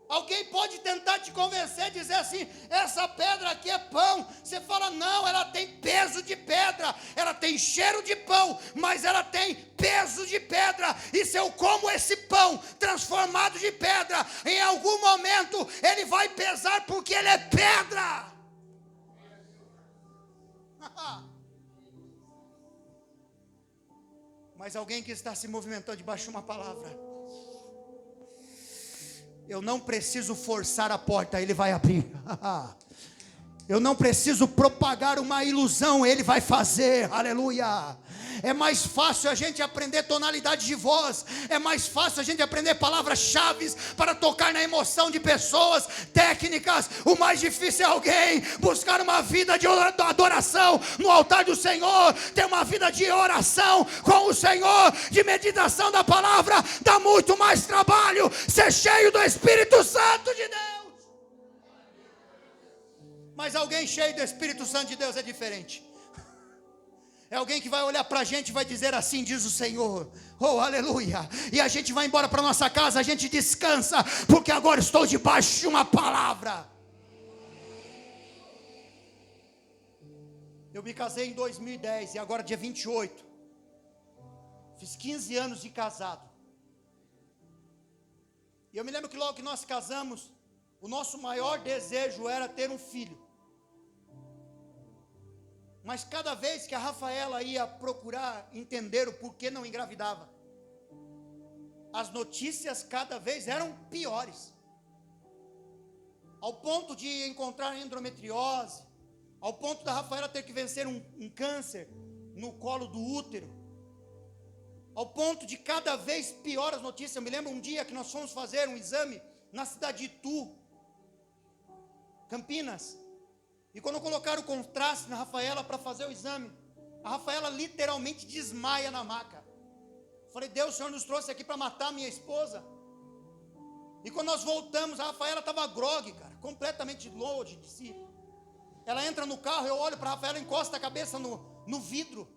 Alguém pode tentar te convencer, dizer assim: essa pedra aqui é pão. Você fala: não, ela tem peso de pedra, ela tem cheiro de pão, mas ela tem peso de pedra. E se eu como esse pão transformado de pedra, em algum momento ele vai pesar, porque ele é pedra. Mas alguém que está se movimentando debaixo de uma palavra, Eu não preciso forçar a porta, Ele vai abrir. Eu não preciso propagar uma ilusão, Ele vai fazer, aleluia. É mais fácil a gente aprender tonalidade de voz, é mais fácil a gente aprender palavras-chave para tocar na emoção de pessoas, técnicas. O mais difícil é alguém buscar uma vida de adoração no altar do Senhor, ter uma vida de oração com o Senhor, de meditação da palavra. Dá muito mais trabalho ser cheio do Espírito Santo de Deus. Mas alguém cheio do Espírito Santo de Deus é diferente. É alguém que vai olhar para a gente e vai dizer assim, diz o Senhor, oh aleluia. E a gente vai embora para nossa casa, a gente descansa, porque agora estou debaixo de uma palavra. Eu me casei em 2010 e agora dia 28. Fiz 15 anos de casado. E eu me lembro que logo que nós casamos, o nosso maior desejo era ter um filho. Mas cada vez que a Rafaela ia procurar entender o porquê não engravidava, as notícias cada vez eram piores. Ao ponto de encontrar endometriose, ao ponto da Rafaela ter que vencer um câncer no colo do útero, ao ponto de cada vez pior as notícias. Eu me lembro um dia que nós fomos fazer um exame na cidade de Itu, Campinas. E quando colocaram o contraste na Rafaela para fazer o exame, a Rafaela literalmente desmaia na maca. Falei, Deus, o Senhor nos trouxe aqui para matar minha esposa. E quando nós voltamos, a Rafaela estava grogue, cara, completamente longe de si. Ela entra no carro, eu olho para a Rafaela, encosta a cabeça no vidro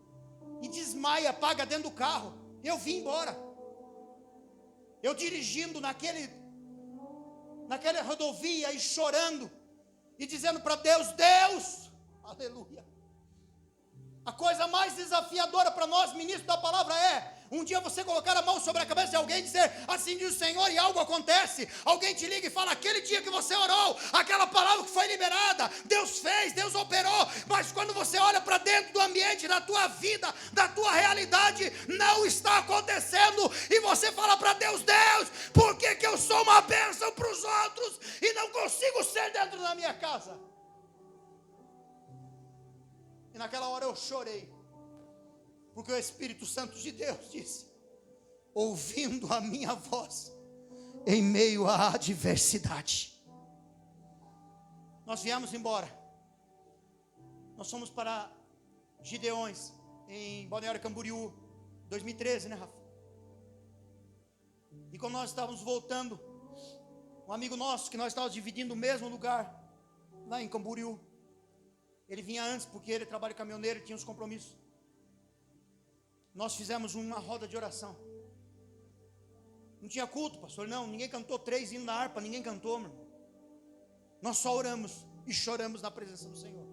e desmaia, apaga dentro do carro. Eu vim embora. Eu dirigindo naquela rodovia e chorando. E dizendo para Deus, Deus, aleluia. A coisa mais desafiadora para nós, ministros da palavra, é um dia você colocar a mão sobre a cabeça de alguém e dizer, assim diz o Senhor, e algo acontece. Alguém te liga e fala, aquele dia que você orou, aquela palavra que foi liberada, Deus fez, Deus operou. Mas quando você olha para dentro do ambiente, da tua vida, da tua realidade, não está acontecendo. E você fala para Deus, Deus, por que eu sou uma bênção para os outros e não consigo ser dentro da minha casa? E naquela hora eu chorei, porque o Espírito Santo de Deus disse, ouvindo a minha voz, em meio à adversidade. Nós viemos embora, nós fomos para Gideões, em Balneário Camboriú, 2013, né, Rafa? E quando nós estávamos voltando, um amigo nosso, que nós estávamos dividindo o mesmo lugar, lá em Camboriú, ele vinha antes, porque ele trabalha caminhoneiro e tinha uns compromissos. Nós fizemos uma roda de oração. Não tinha culto, pastor, não, ninguém cantou 3 hinos na harpa, ninguém cantou, meu irmão. Nós só oramos e choramos na presença do Senhor.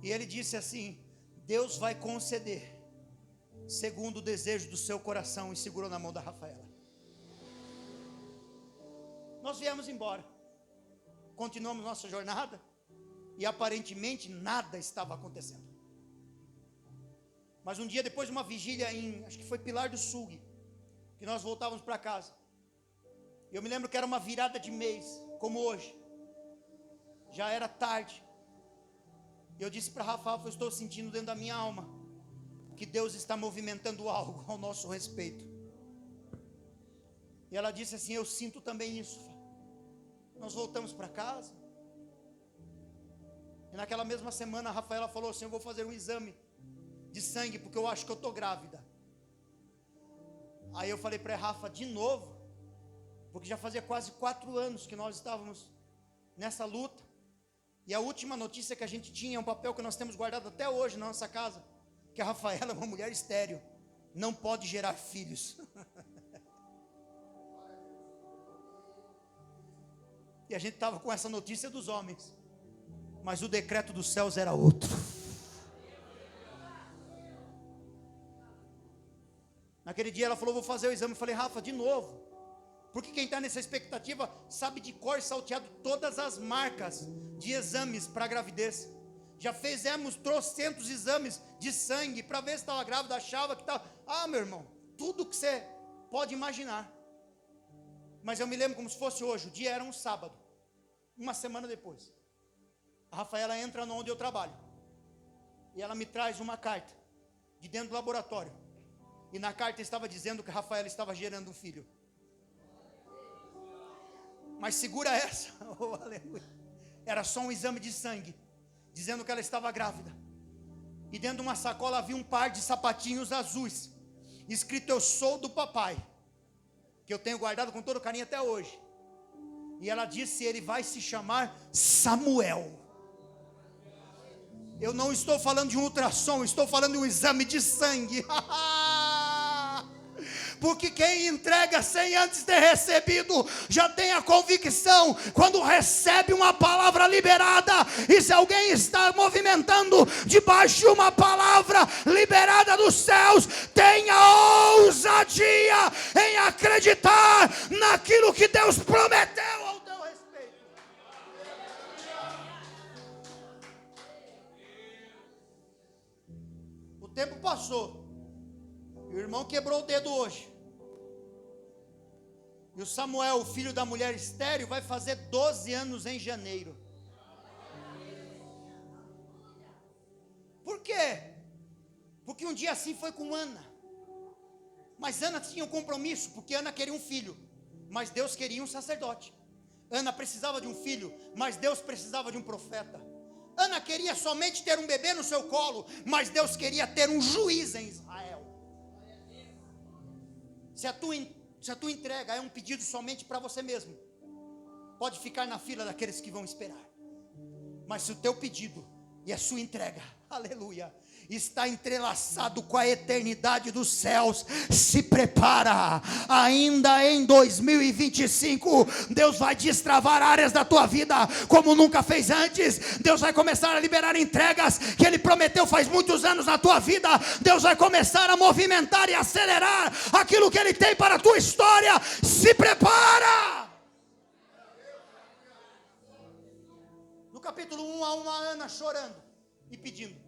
E ele disse assim, Deus vai conceder, segundo o desejo do seu coração, e segurou na mão da Rafaela. Nós viemos embora, continuamos nossa jornada, e aparentemente nada estava acontecendo. Mas um dia depois de uma vigília acho que foi Pilar do Sul, que nós voltávamos para casa. Eu me lembro que era uma virada de mês, como hoje. Já era tarde. Eu disse para Rafa, eu estou sentindo dentro da minha alma que Deus está movimentando algo ao nosso respeito. E ela disse assim, eu sinto também isso. Nós voltamos para casa. E naquela mesma semana a Rafaela falou assim, eu vou fazer um exame de sangue, porque eu acho que eu estou grávida. Aí eu falei para a Rafa, de novo? Porque já fazia quase 4 anos que nós estávamos nessa luta. E a última notícia que a gente tinha, é um papel que nós temos guardado até hoje na nossa casa, que a Rafaela é uma mulher estéril, não pode gerar filhos. E a gente estava com essa notícia dos homens, mas o decreto dos céus era outro. Naquele dia ela falou, vou fazer o exame. Eu falei, Rafa, de novo? Porque quem está nessa expectativa sabe de cor e salteado todas as marcas de exames para gravidez. Já fizemos trocentos exames de sangue para ver se estava grávida, achava que estava. Ah, meu irmão, tudo que você pode imaginar. Mas eu me lembro como se fosse hoje. O dia era um sábado. Uma semana depois. A Rafaela entra onde eu trabalho. E ela me traz uma carta. De dentro do laboratório. E na carta estava dizendo que a Rafaela estava gerando um filho. Mas segura essa. Oh, aleluia. Era só um exame de sangue. Dizendo que ela estava grávida. E dentro de uma sacola havia um par de sapatinhos azuis. Escrito: eu sou do papai. Que eu tenho guardado com todo carinho até hoje. E ela disse: ele vai se chamar Samuel. Eu não estou falando de um ultrassom, estou falando de um exame de sangue. Porque quem entrega sem antes ter recebido, já tem a convicção, quando recebe uma palavra liberada, e se alguém está movimentando debaixo de uma palavra liberada dos céus, tenha ousadia em acreditar naquilo que Deus prometeu ao teu respeito. O tempo passou. E o irmão quebrou o dedo hoje. E o Samuel, o filho da mulher estéril, vai fazer 12 anos em janeiro. Por quê? Porque um dia assim foi com Ana. Mas Ana tinha um compromisso, porque Ana queria um filho, mas Deus queria um sacerdote. Ana precisava de um filho, mas Deus precisava de um profeta. Ana queria somente ter um bebê no seu colo, mas Deus queria ter um juiz em Israel. Se a tua entrega é um pedido somente para você mesmo, pode ficar na fila daqueles que vão esperar. Mas se o teu pedido e a sua entrega, aleluia, está entrelaçado com a eternidade dos céus, se prepara. Ainda em 2025, Deus vai destravar áreas da tua vida como nunca fez antes. Deus vai começar a liberar entregas que Ele prometeu faz muitos anos na tua vida. Deus vai começar a movimentar e acelerar aquilo que Ele tem para a tua história. Se prepara. No capítulo 1 há uma Ana chorando e pedindo.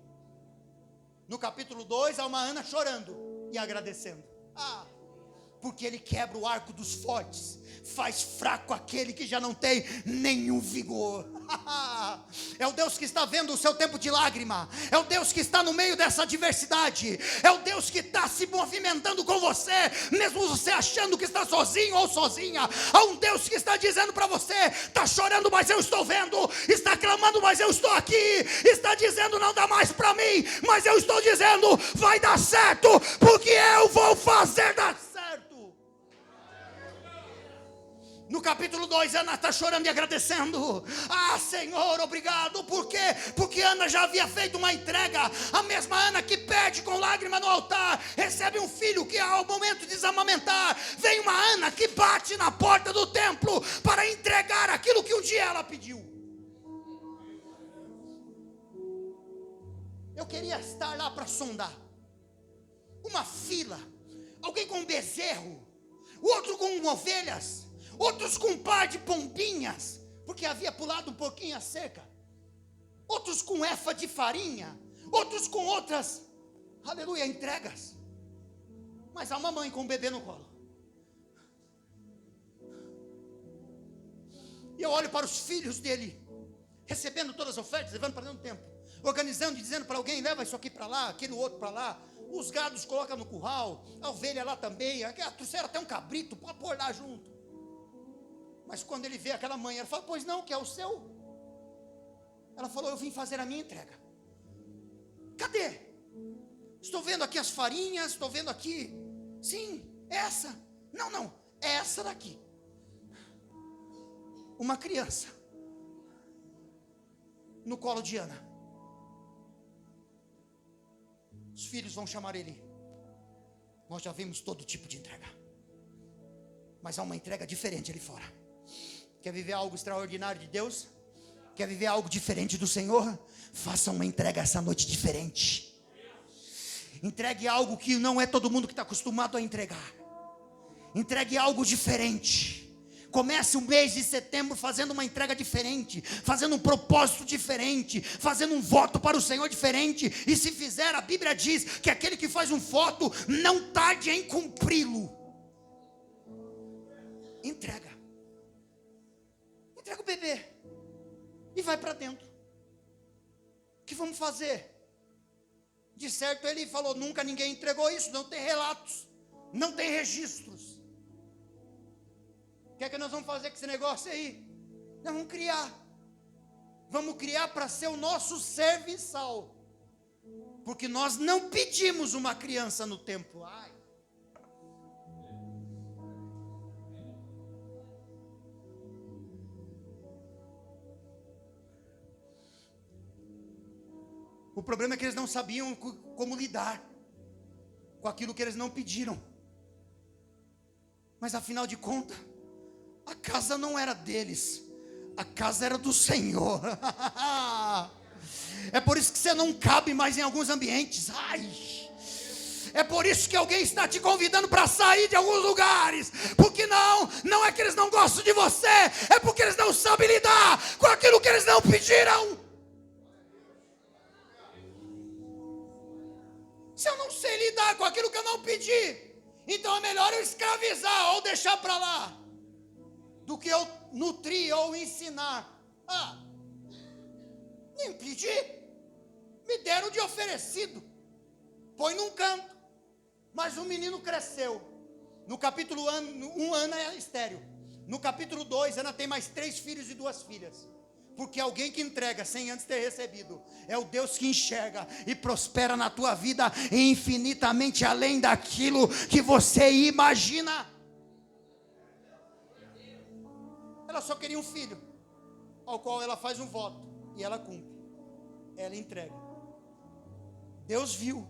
No capítulo 2 há uma Ana chorando e agradecendo. Porque Ele quebra o arco dos fortes, faz fraco aquele que já não tem nenhum vigor. É o Deus que está vendo o seu tempo de lágrima. É o Deus que está no meio dessa adversidade. É o Deus que está se movimentando com você, mesmo você achando que está sozinho ou sozinha. Há um Deus que está dizendo para você: está chorando, mas eu estou vendo. Está clamando, mas eu estou aqui. Está dizendo: não dá mais para mim, mas eu estou dizendo: vai dar certo, porque eu vou fazer dar certo. No capítulo 2, Ana está chorando e agradecendo. Senhor, obrigado. Por quê? Porque Ana já havia feito uma entrega. A mesma Ana que pede com lágrima no altar, recebe um filho que ao momento de amamentar, vem uma Ana que bate na porta do templo para entregar aquilo que um dia ela pediu. Eu queria estar lá para sondar. Uma fila, alguém com um bezerro, o outro com ovelhas, outros com um par de pombinhas, porque havia pulado um pouquinho a cerca, outros com efa de farinha, outros com outras, aleluia, entregas. Mas há uma mãe com um bebê no colo. E eu olho para os filhos dele, recebendo todas as ofertas, levando para dentro do templo, organizando e dizendo para alguém: leva isso aqui para lá, aquele outro para lá. Os gados coloca no curral, a ovelha lá também, trouxeram até um cabrito, pode pôr lá junto. Mas quando ele vê aquela mãe, ela fala: pois não, que é o seu? Ela falou: eu vim fazer a minha entrega. Cadê? Estou vendo aqui as farinhas, estou vendo aqui. Sim, essa. Não, é essa daqui. Uma criança no colo de Ana. Os filhos vão chamar ele. Nós já vimos todo tipo de entrega, mas há uma entrega diferente ali fora. Quer viver algo extraordinário de Deus? Quer viver algo diferente do Senhor? Faça uma entrega essa noite diferente. Entregue algo que não é todo mundo que está acostumado a entregar. Entregue algo diferente. Comece o mês de setembro fazendo uma entrega diferente, fazendo um propósito diferente, fazendo um voto para o Senhor diferente. E se fizer, a Bíblia diz que aquele que faz um voto não tarde em cumpri-lo. entrega o bebê e vai para dentro. O que vamos fazer? De certo ele falou, nunca ninguém entregou isso, não tem relatos, não tem registros. O que é que nós vamos fazer com esse negócio aí? Nós vamos criar para ser o nosso serviçal, porque nós não pedimos uma criança no templo. Ai. O problema é que eles não sabiam como lidar com aquilo que eles não pediram. Mas afinal de contas, a casa não era deles, a casa era do Senhor. É por isso que você não cabe mais em alguns ambientes. Ai. É por isso que alguém está te convidando para sair de alguns lugares. Porque não é que eles não gostam de você, é porque eles não sabem lidar com aquilo que eles não pediram. Se eu não sei lidar com aquilo que eu não pedi, então é melhor eu escravizar ou deixar para lá, do que eu nutrir ou ensinar. Nem pedi, me deram de oferecido, põe num canto. Mas o menino cresceu. No capítulo 1, Ana é estéril. No capítulo 2, Ana tem mais 3 filhos e 2 filhas. Porque alguém que entrega sem antes ter recebido é o Deus que enxerga e prospera na tua vida infinitamente além daquilo que você imagina. Ela só queria um filho, ao qual ela faz um voto e ela cumpre. Ela entrega. Deus viu.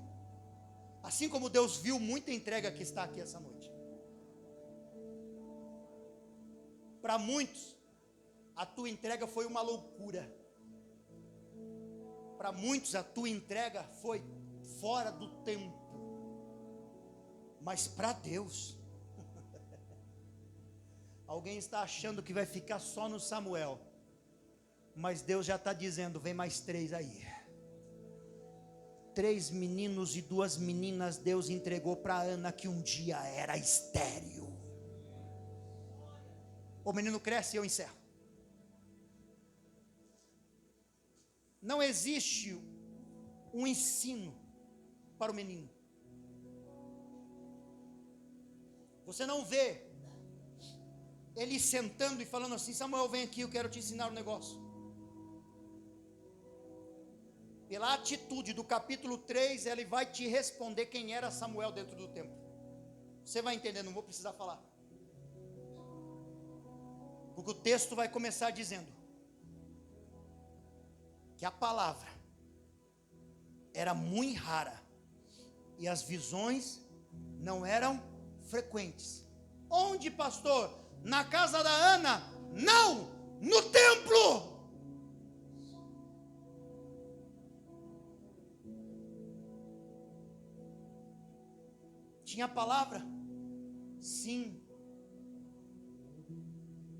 Assim como Deus viu muita entrega que está aqui essa noite. Para muitos, a tua entrega foi uma loucura. Para muitos, a tua entrega foi fora do tempo. Mas para Deus, alguém está achando que vai ficar só no Samuel. Mas Deus já está dizendo, vem mais 3 aí. 3 meninos e 2 meninas Deus entregou para Ana, que um dia era estéril. O menino cresce e eu encerro. Não existe um ensino para o menino. Você não vê ele sentando e falando assim, Samuel, vem aqui, eu quero te ensinar um negócio. Pela atitude do capítulo 3, ele vai te responder quem era Samuel dentro do templo. Você vai entender, não vou precisar falar. Porque o texto vai começar dizendo que a palavra era muito rara e as visões não eram frequentes. Onde, pastor? Na casa da Ana? Não, no templo. Tinha palavra? Sim.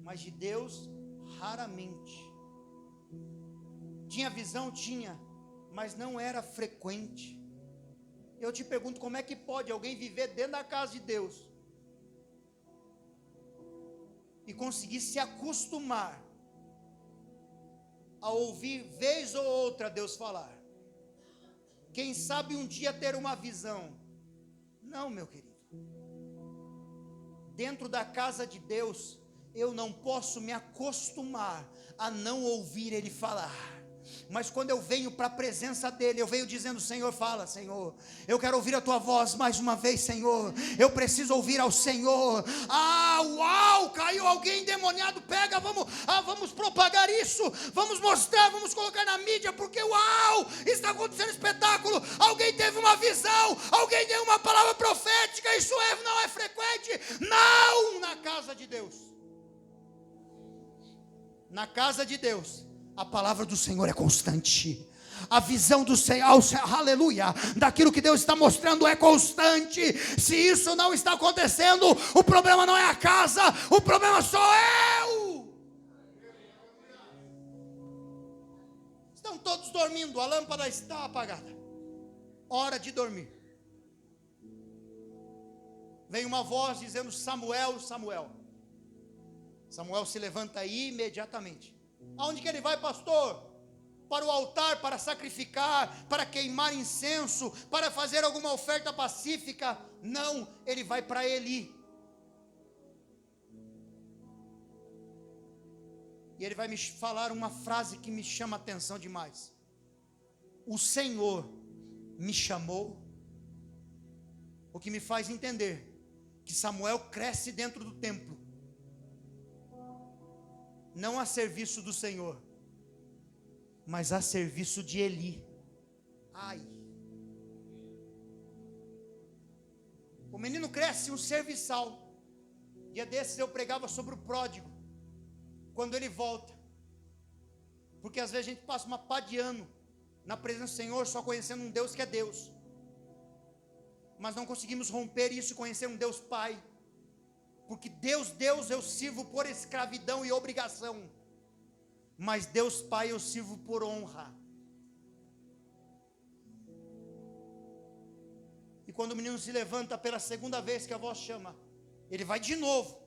Mas de Deus, raramente. Tinha visão? Tinha. Mas não era frequente. Eu te pergunto, como é que pode alguém viver dentro da casa de Deus e conseguir se acostumar a ouvir vez ou outra Deus falar? Quem sabe um dia ter uma visão? Não, meu querido. Dentro da casa de Deus, eu não posso me acostumar a não ouvir Ele falar. Mas quando eu venho para a presença dEle, eu venho dizendo, Senhor, fala, Senhor. Eu quero ouvir a Tua voz mais uma vez, Senhor. Eu preciso ouvir ao Senhor. Uau, caiu alguém endemoniado, pega, vamos propagar isso. Vamos mostrar, vamos colocar na mídia, porque uau, está acontecendo um espetáculo. Alguém teve uma visão, alguém deu uma palavra profética. Isso não é frequente, não, na casa de Deus. Na casa de Deus, a palavra do Senhor é constante. A visão do Senhor, aleluia, daquilo que Deus está mostrando é constante. Se isso não está acontecendo, o problema não é a casa, o problema sou eu. Estão todos dormindo, a lâmpada está apagada. Hora de dormir. Vem uma voz dizendo, Samuel, Samuel. Samuel se levanta imediatamente. Aonde que ele vai, pastor? Para o altar, para sacrificar, para queimar incenso, para fazer alguma oferta pacífica? Não, ele vai para Eli. E ele vai me falar uma frase que me chama a atenção demais. O Senhor me chamou, o que me faz entender que Samuel cresce dentro do templo, não a serviço do Senhor, mas a serviço de Eli. Ai, o menino cresce um serviçal. Dia desses eu pregava sobre o pródigo, quando ele volta, porque às vezes a gente passa uma pá de ano na presença do Senhor, só conhecendo um Deus que é Deus, mas não conseguimos romper isso e conhecer um Deus Pai, porque Deus eu sirvo por escravidão e obrigação, mas Deus Pai eu sirvo por honra. E quando o menino se levanta pela segunda vez que a voz chama, ele vai de novo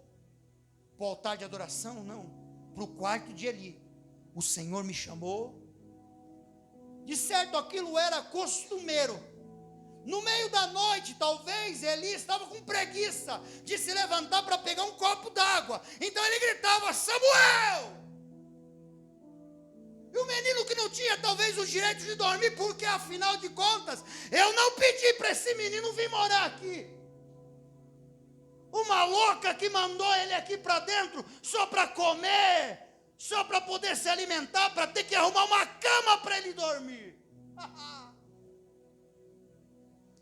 para o altar de adoração? Não, para o quarto de Eli. O Senhor me chamou. De certo aquilo era costumeiro. No meio da noite, talvez Eli estava com preguiça de se levantar para pegar um copo d'água. Então ele gritava: Samuel! E o menino que não tinha talvez o direito de dormir, porque afinal de contas, eu não pedi para esse menino vir morar aqui. Uma louca que mandou ele aqui para dentro só para comer, só para poder se alimentar, para ter que arrumar uma cama para ele dormir.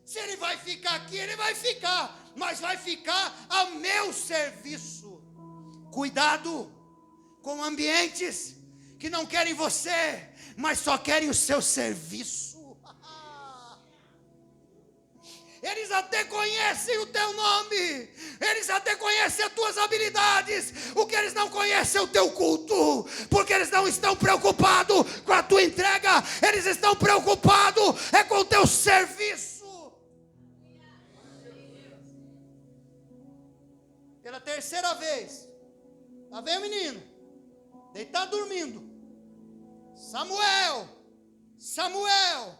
Se ele vai ficar aqui, ele vai ficar, mas vai ficar a meu serviço. Cuidado com ambientes que não querem você, mas só querem o seu serviço. Eles até conhecem o teu nome, eles até conhecem as tuas habilidades, o que eles não conhecem é o teu culto, porque eles não estão preocupados com a tua entrega, eles estão preocupados com o teu serviço. Pela terceira vez, lá vem o menino, deitado dormindo. Samuel, Samuel.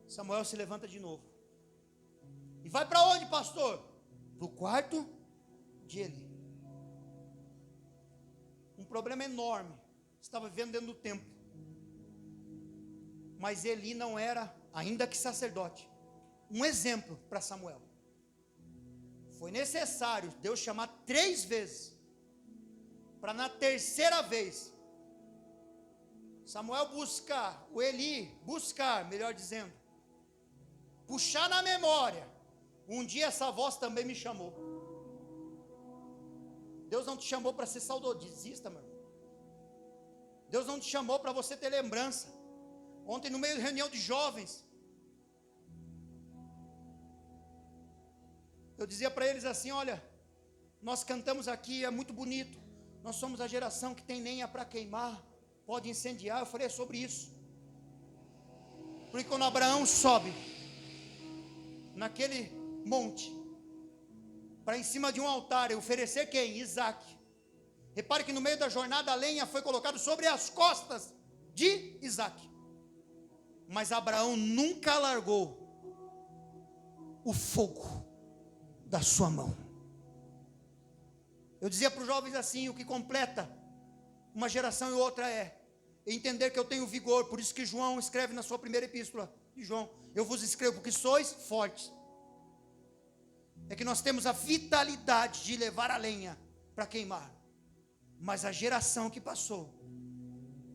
Samuel se levanta de novo. E vai para onde, pastor? Para o quarto de Eli. Um problema enorme. Estava vivendo dentro do templo. Mas Eli não era, ainda que sacerdote, um exemplo para Samuel. Foi necessário Deus chamar 3 vezes, para na terceira vez Samuel melhor dizendo, puxar na memória: um dia essa voz também me chamou. Deus não te chamou para ser saudosista, meu irmão. Deus não te chamou para você ter lembrança. Ontem, no meio da reunião de jovens, eu dizia para eles assim: olha, nós cantamos aqui, é muito bonito, nós somos a geração que tem lenha para queimar, pode incendiar. Eu falei sobre isso, porque quando Abraão sobe naquele monte, para em cima de um altar oferecer quem? Isaac. Repare que no meio da jornada a lenha foi colocada sobre as costas de Isaac, mas Abraão nunca largou o fogo da sua mão. Eu dizia para os jovens assim: o que completa uma geração e outra é entender que eu tenho vigor. Por isso que João escreve na sua primeira epístola de João: eu vos escrevo porque sois fortes. É que nós temos a vitalidade de levar a lenha para queimar, mas a geração que passou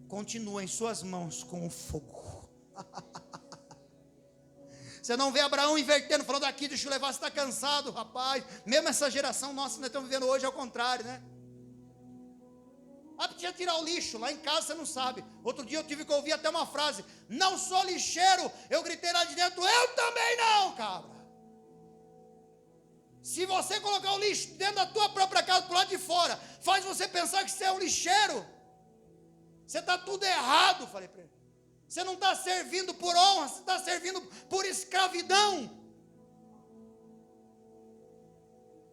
continua em suas mãos com o fogo. Você não vê Abraão invertendo, falando: aqui, deixa eu levar, você está cansado, rapaz. Mesmo essa geração nossa que nós estamos vivendo hoje é o contrário, né? Podia tirar o lixo, lá em casa você não sabe. Outro dia eu tive que ouvir até uma frase: não sou lixeiro. Eu gritei lá de dentro: eu também não, cabra. Se você colocar o lixo dentro da tua própria casa, pro lado de fora, faz você pensar que você é um lixeiro, você está tudo errado. Falei para ele: você não está servindo por honra, você está servindo por escravidão.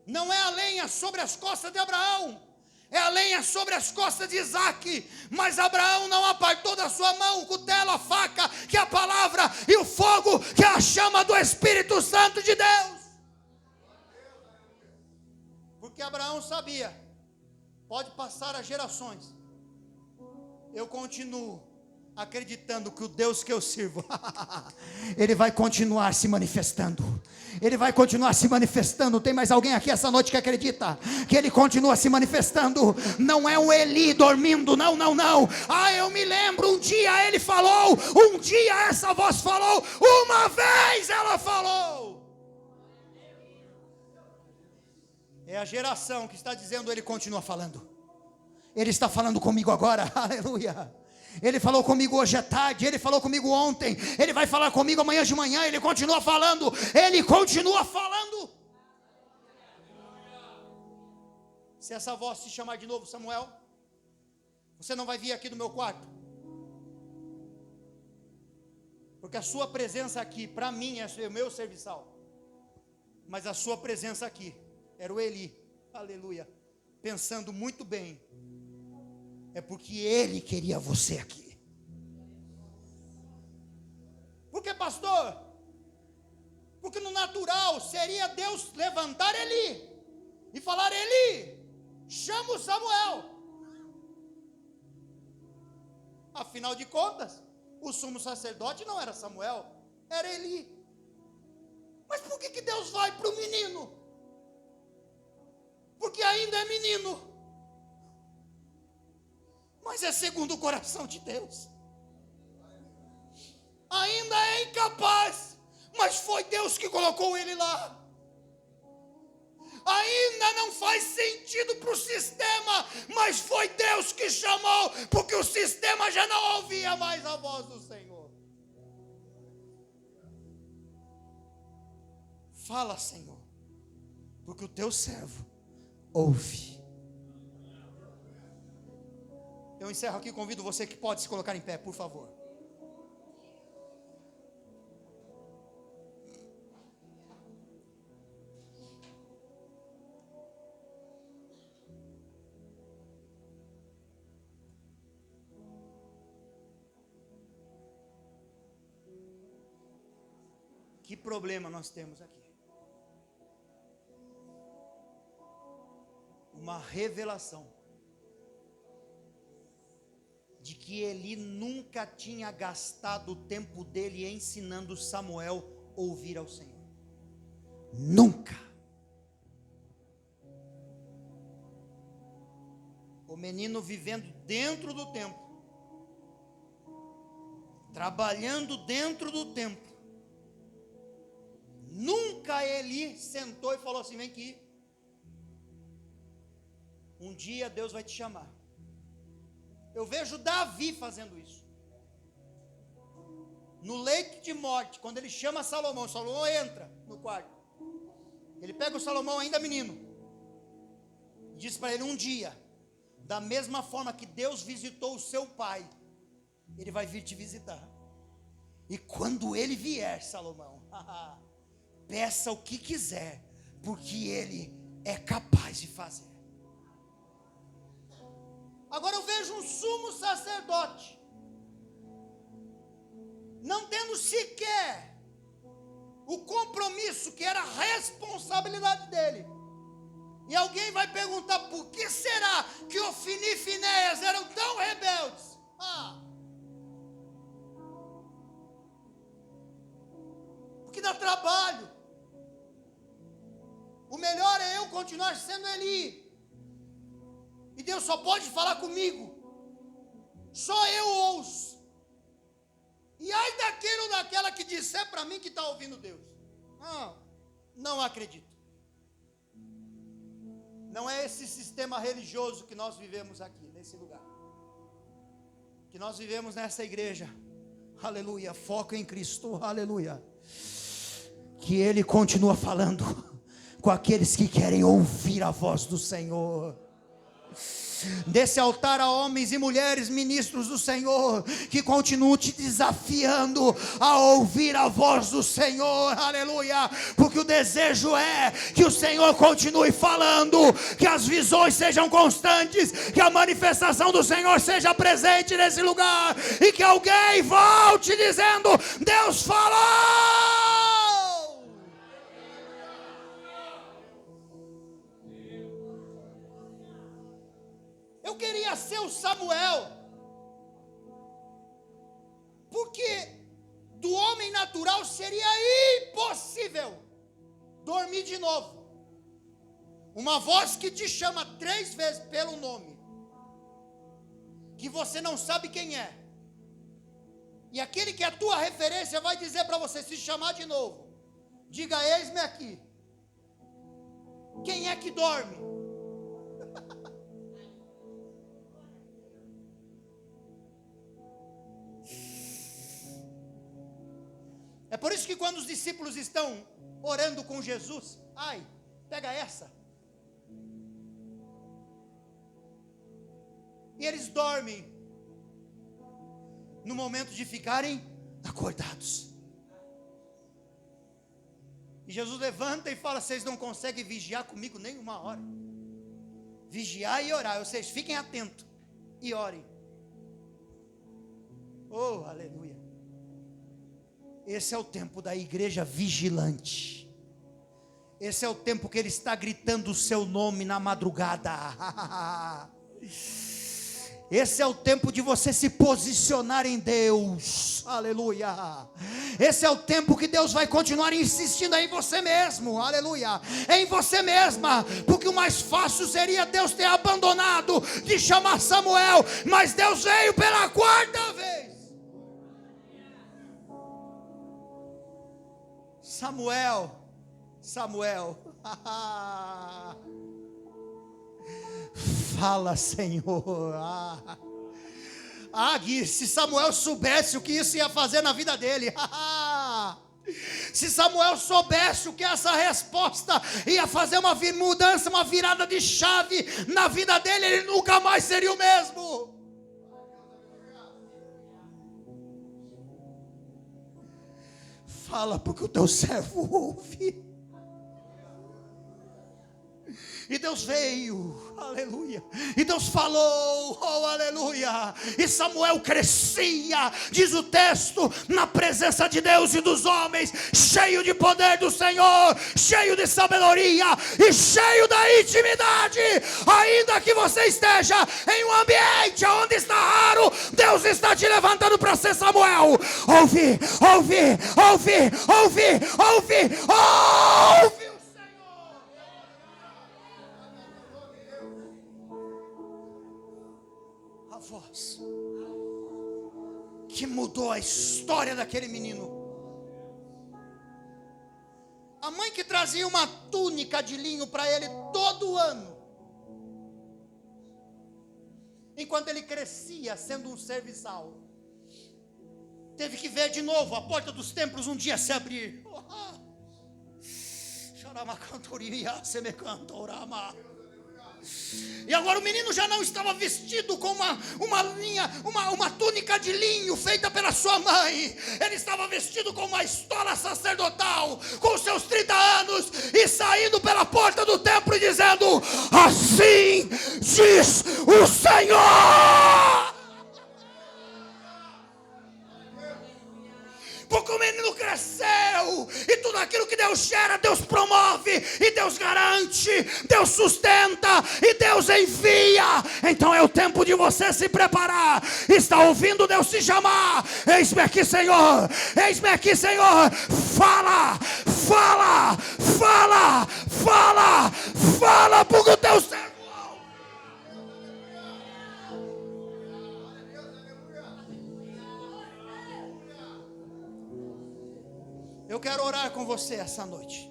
não é a lenha sobre as costas de Abraão, é a lenha sobre as costas de Isaque. Mas Abraão não apartou da sua mão o cutelo, a faca, que é a palavra, e o fogo, que é a chama do Espírito Santo de Deus. Porque Abraão sabia, pode passar as gerações, eu continuo acreditando que o Deus que eu sirvo, Ele vai continuar se manifestando. Ele vai continuar se manifestando. Tem mais alguém aqui essa noite que acredita que Ele continua se manifestando? Não é um Eli dormindo, não. Eu me lembro, um dia Ele falou, um dia essa voz falou, uma vez ela falou. É a geração que está dizendo, Ele continua falando. Ele está falando comigo agora, aleluia. Ele falou comigo hoje à tarde, Ele falou comigo ontem, Ele vai falar comigo amanhã de manhã, Ele continua falando, Ele continua falando. Se essa voz te chamar de novo, Samuel, você não vai vir aqui do meu quarto, porque a sua presença aqui, para mim, é o meu serviçal, mas a sua presença aqui, era o Eli, aleluia, pensando muito bem, é porque Ele queria você aqui. Por que, pastor? Porque no natural seria Deus levantar Eli e falar: Eli, chama o Samuel. Afinal de contas, o sumo sacerdote não era Samuel, era Eli. Mas por que Deus vai para o menino? Porque ainda é menino, mas é segundo o coração de Deus. Ainda é incapaz, mas foi Deus que colocou ele lá. Ainda não faz sentido para o sistema, mas foi Deus que chamou, porque o sistema já não ouvia mais a voz do Senhor. Fala, Senhor, porque o teu servo ouve. Eu encerro aqui, convido você que pode se colocar em pé, por favor. Que problema nós temos aqui? Uma revelação de que Eli nunca tinha gastado o tempo dele ensinando Samuel a ouvir ao Senhor. Nunca. O menino vivendo dentro do templo, trabalhando dentro do templo. Nunca Eli sentou e falou assim: vem aqui, um dia Deus vai te chamar. Eu vejo Davi fazendo isso. No leito de morte, quando ele chama Salomão, Salomão entra no quarto. Ele pega o Salomão ainda menino, e diz para ele: um dia, da mesma forma que Deus visitou o seu pai, Ele vai vir te visitar. E quando Ele vier, Salomão, peça o que quiser, porque Ele é capaz de fazer. Agora eu vejo um sumo sacerdote, não tendo sequer o compromisso que era a responsabilidade dele. E alguém vai perguntar: por que será que Ofni e Finéias eram tão rebeldes? Porque dá trabalho. O melhor é eu continuar sendo Eli. E Deus só pode falar comigo, só eu ouço. E ai daquele ou daquela que disser para mim que está ouvindo Deus. Não acredito. Não é esse sistema religioso que nós vivemos aqui, nesse lugar, que nós vivemos nessa igreja, aleluia, foco em Cristo, aleluia, que Ele continua falando com aqueles que querem ouvir a voz do Senhor. Desse altar a homens e mulheres, ministros do Senhor, que continuam te desafiando a ouvir a voz do Senhor, aleluia, porque o desejo é que o Senhor continue falando, que as visões sejam constantes, que a manifestação do Senhor seja presente nesse lugar, e que alguém volte dizendo: Deus falou. Eu queria ser o Samuel, porque do homem natural seria impossível dormir de novo. Uma voz que te chama 3 vezes pelo nome, que você não sabe quem é, e aquele que é a tua referência vai dizer para você: se chamar de novo, diga: eis-me aqui. Quem é que dorme? É por isso que quando os discípulos estão orando com Jesus, ai, pega essa, e eles dormem no momento de ficarem acordados. E Jesus levanta e fala: vocês não conseguem vigiar comigo nem uma hora. Vigiar e orar, ou seja, fiquem atentos e orem. Oh, aleluia. Esse é o tempo da igreja vigilante. Esse é o tempo que Ele está gritando o seu nome na madrugada. Esse é o tempo de você se posicionar em Deus, aleluia. Esse é o tempo que Deus vai continuar insistindo em você mesmo, aleluia, em você mesma, porque o mais fácil seria Deus ter abandonado de chamar Samuel, mas Deus veio pela 4ª vez. Samuel, fala, Senhor. Gui, se Samuel soubesse o que isso ia fazer na vida dele, se Samuel soubesse o que essa resposta ia fazer uma mudança, uma virada de chave na vida dele, ele nunca mais seria o mesmo. Fala, porque o teu servo ouve. E Deus veio, aleluia, e Deus falou, oh aleluia, e Samuel crescia, diz o texto, na presença de Deus e dos homens, cheio de poder do Senhor, cheio de sabedoria e cheio da intimidade. Ainda que você esteja em um ambiente onde está raro, Deus está te levantando para ser Samuel. Ouve, ouve, ouve, ouve, ouve, ouve. Voz que mudou a história daquele menino. A mãe que trazia uma túnica de linho para ele todo ano, enquanto ele crescia sendo um serviçal, teve que ver de novo a porta dos templos um dia se abrir. E agora o menino já não estava vestido com uma túnica de linho feita pela sua mãe. Ele estava vestido com uma estola sacerdotal, com seus 30 anos, e saindo pela porta do templo e dizendo: assim diz o Senhor. Porque o menino cresceu, e tudo aquilo que Deus gera, Deus promove, e Deus garante, Deus sustenta, e Deus envia. Então é o tempo de você se preparar. Está ouvindo Deus te chamar? Eis-me aqui, Senhor, eis-me aqui, Senhor. Fala, fala, fala, fala, fala, porque o teu servo. Eu quero orar com você essa noite.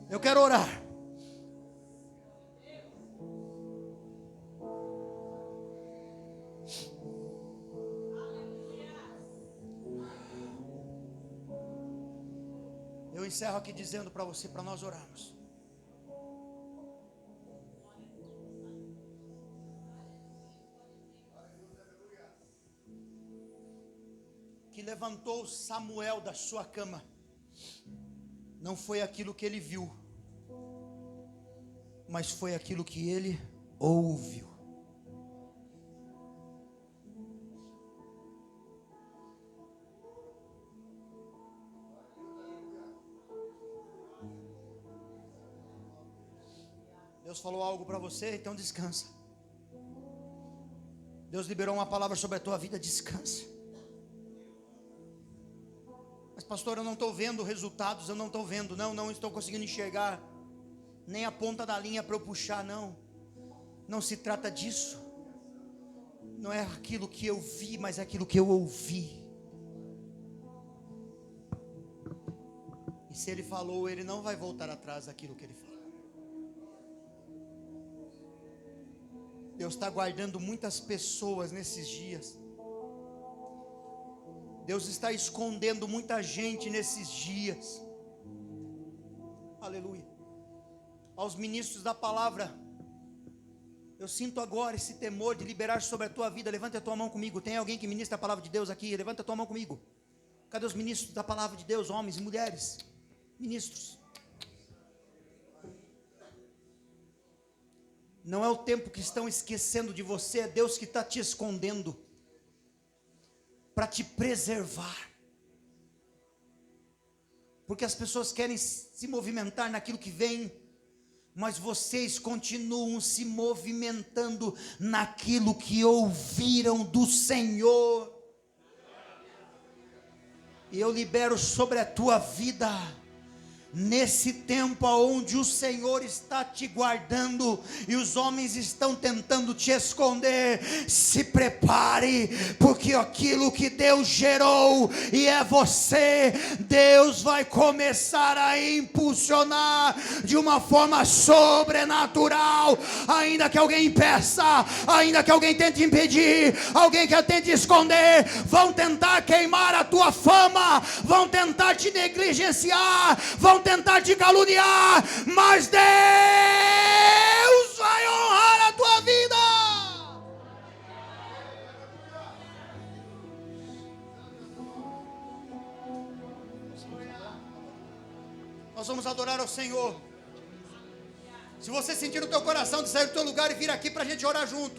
Eu quero orar. Eu encerro aqui dizendo para você, para nós orarmos. que levantou Samuel da sua cama não foi aquilo que ele viu, mas foi aquilo que ele ouviu. Deus falou algo para você, então descansa. Deus liberou uma palavra sobre a tua vida, descansa. Mas pastor, eu não estou vendo resultados, eu não estou vendo, não estou conseguindo enxergar nem a ponta da linha para eu puxar, não se trata disso, não é aquilo que eu vi, mas é aquilo que eu ouvi. E se ele falou, ele não vai voltar atrás daquilo que ele falou. Deus está guardando muitas pessoas nesses dias. Deus está escondendo muita gente nesses dias. Aleluia. Aos ministros da palavra, eu sinto agora esse temor de liberar sobre a tua vida. Levanta a tua mão comigo. Tem alguém que ministra a palavra de Deus aqui? Levanta a tua mão comigo. Cadê os ministros da palavra de Deus? Homens e mulheres, ministros. Não é o tempo que estão esquecendo de você, é Deus que está te escondendo para te preservar. Porque as pessoas querem se movimentar naquilo que vem, mas vocês continuam se movimentando naquilo que ouviram do Senhor. E eu libero sobre a tua vida, nesse tempo onde o Senhor está te guardando e os homens estão tentando te esconder, se prepare, porque aquilo que Deus gerou e é você, Deus vai começar a impulsionar de uma forma sobrenatural. Ainda que alguém impeça, ainda que alguém tente impedir, alguém que tente esconder, vão tentar queimar a tua fama, vão tentar te negligenciar, vão tentar te caluniar, mas Deus vai honrar a tua vida. Nós vamos adorar ao Senhor. Se você sentir no teu coração de sair do teu lugar e vir aqui para a gente orar junto,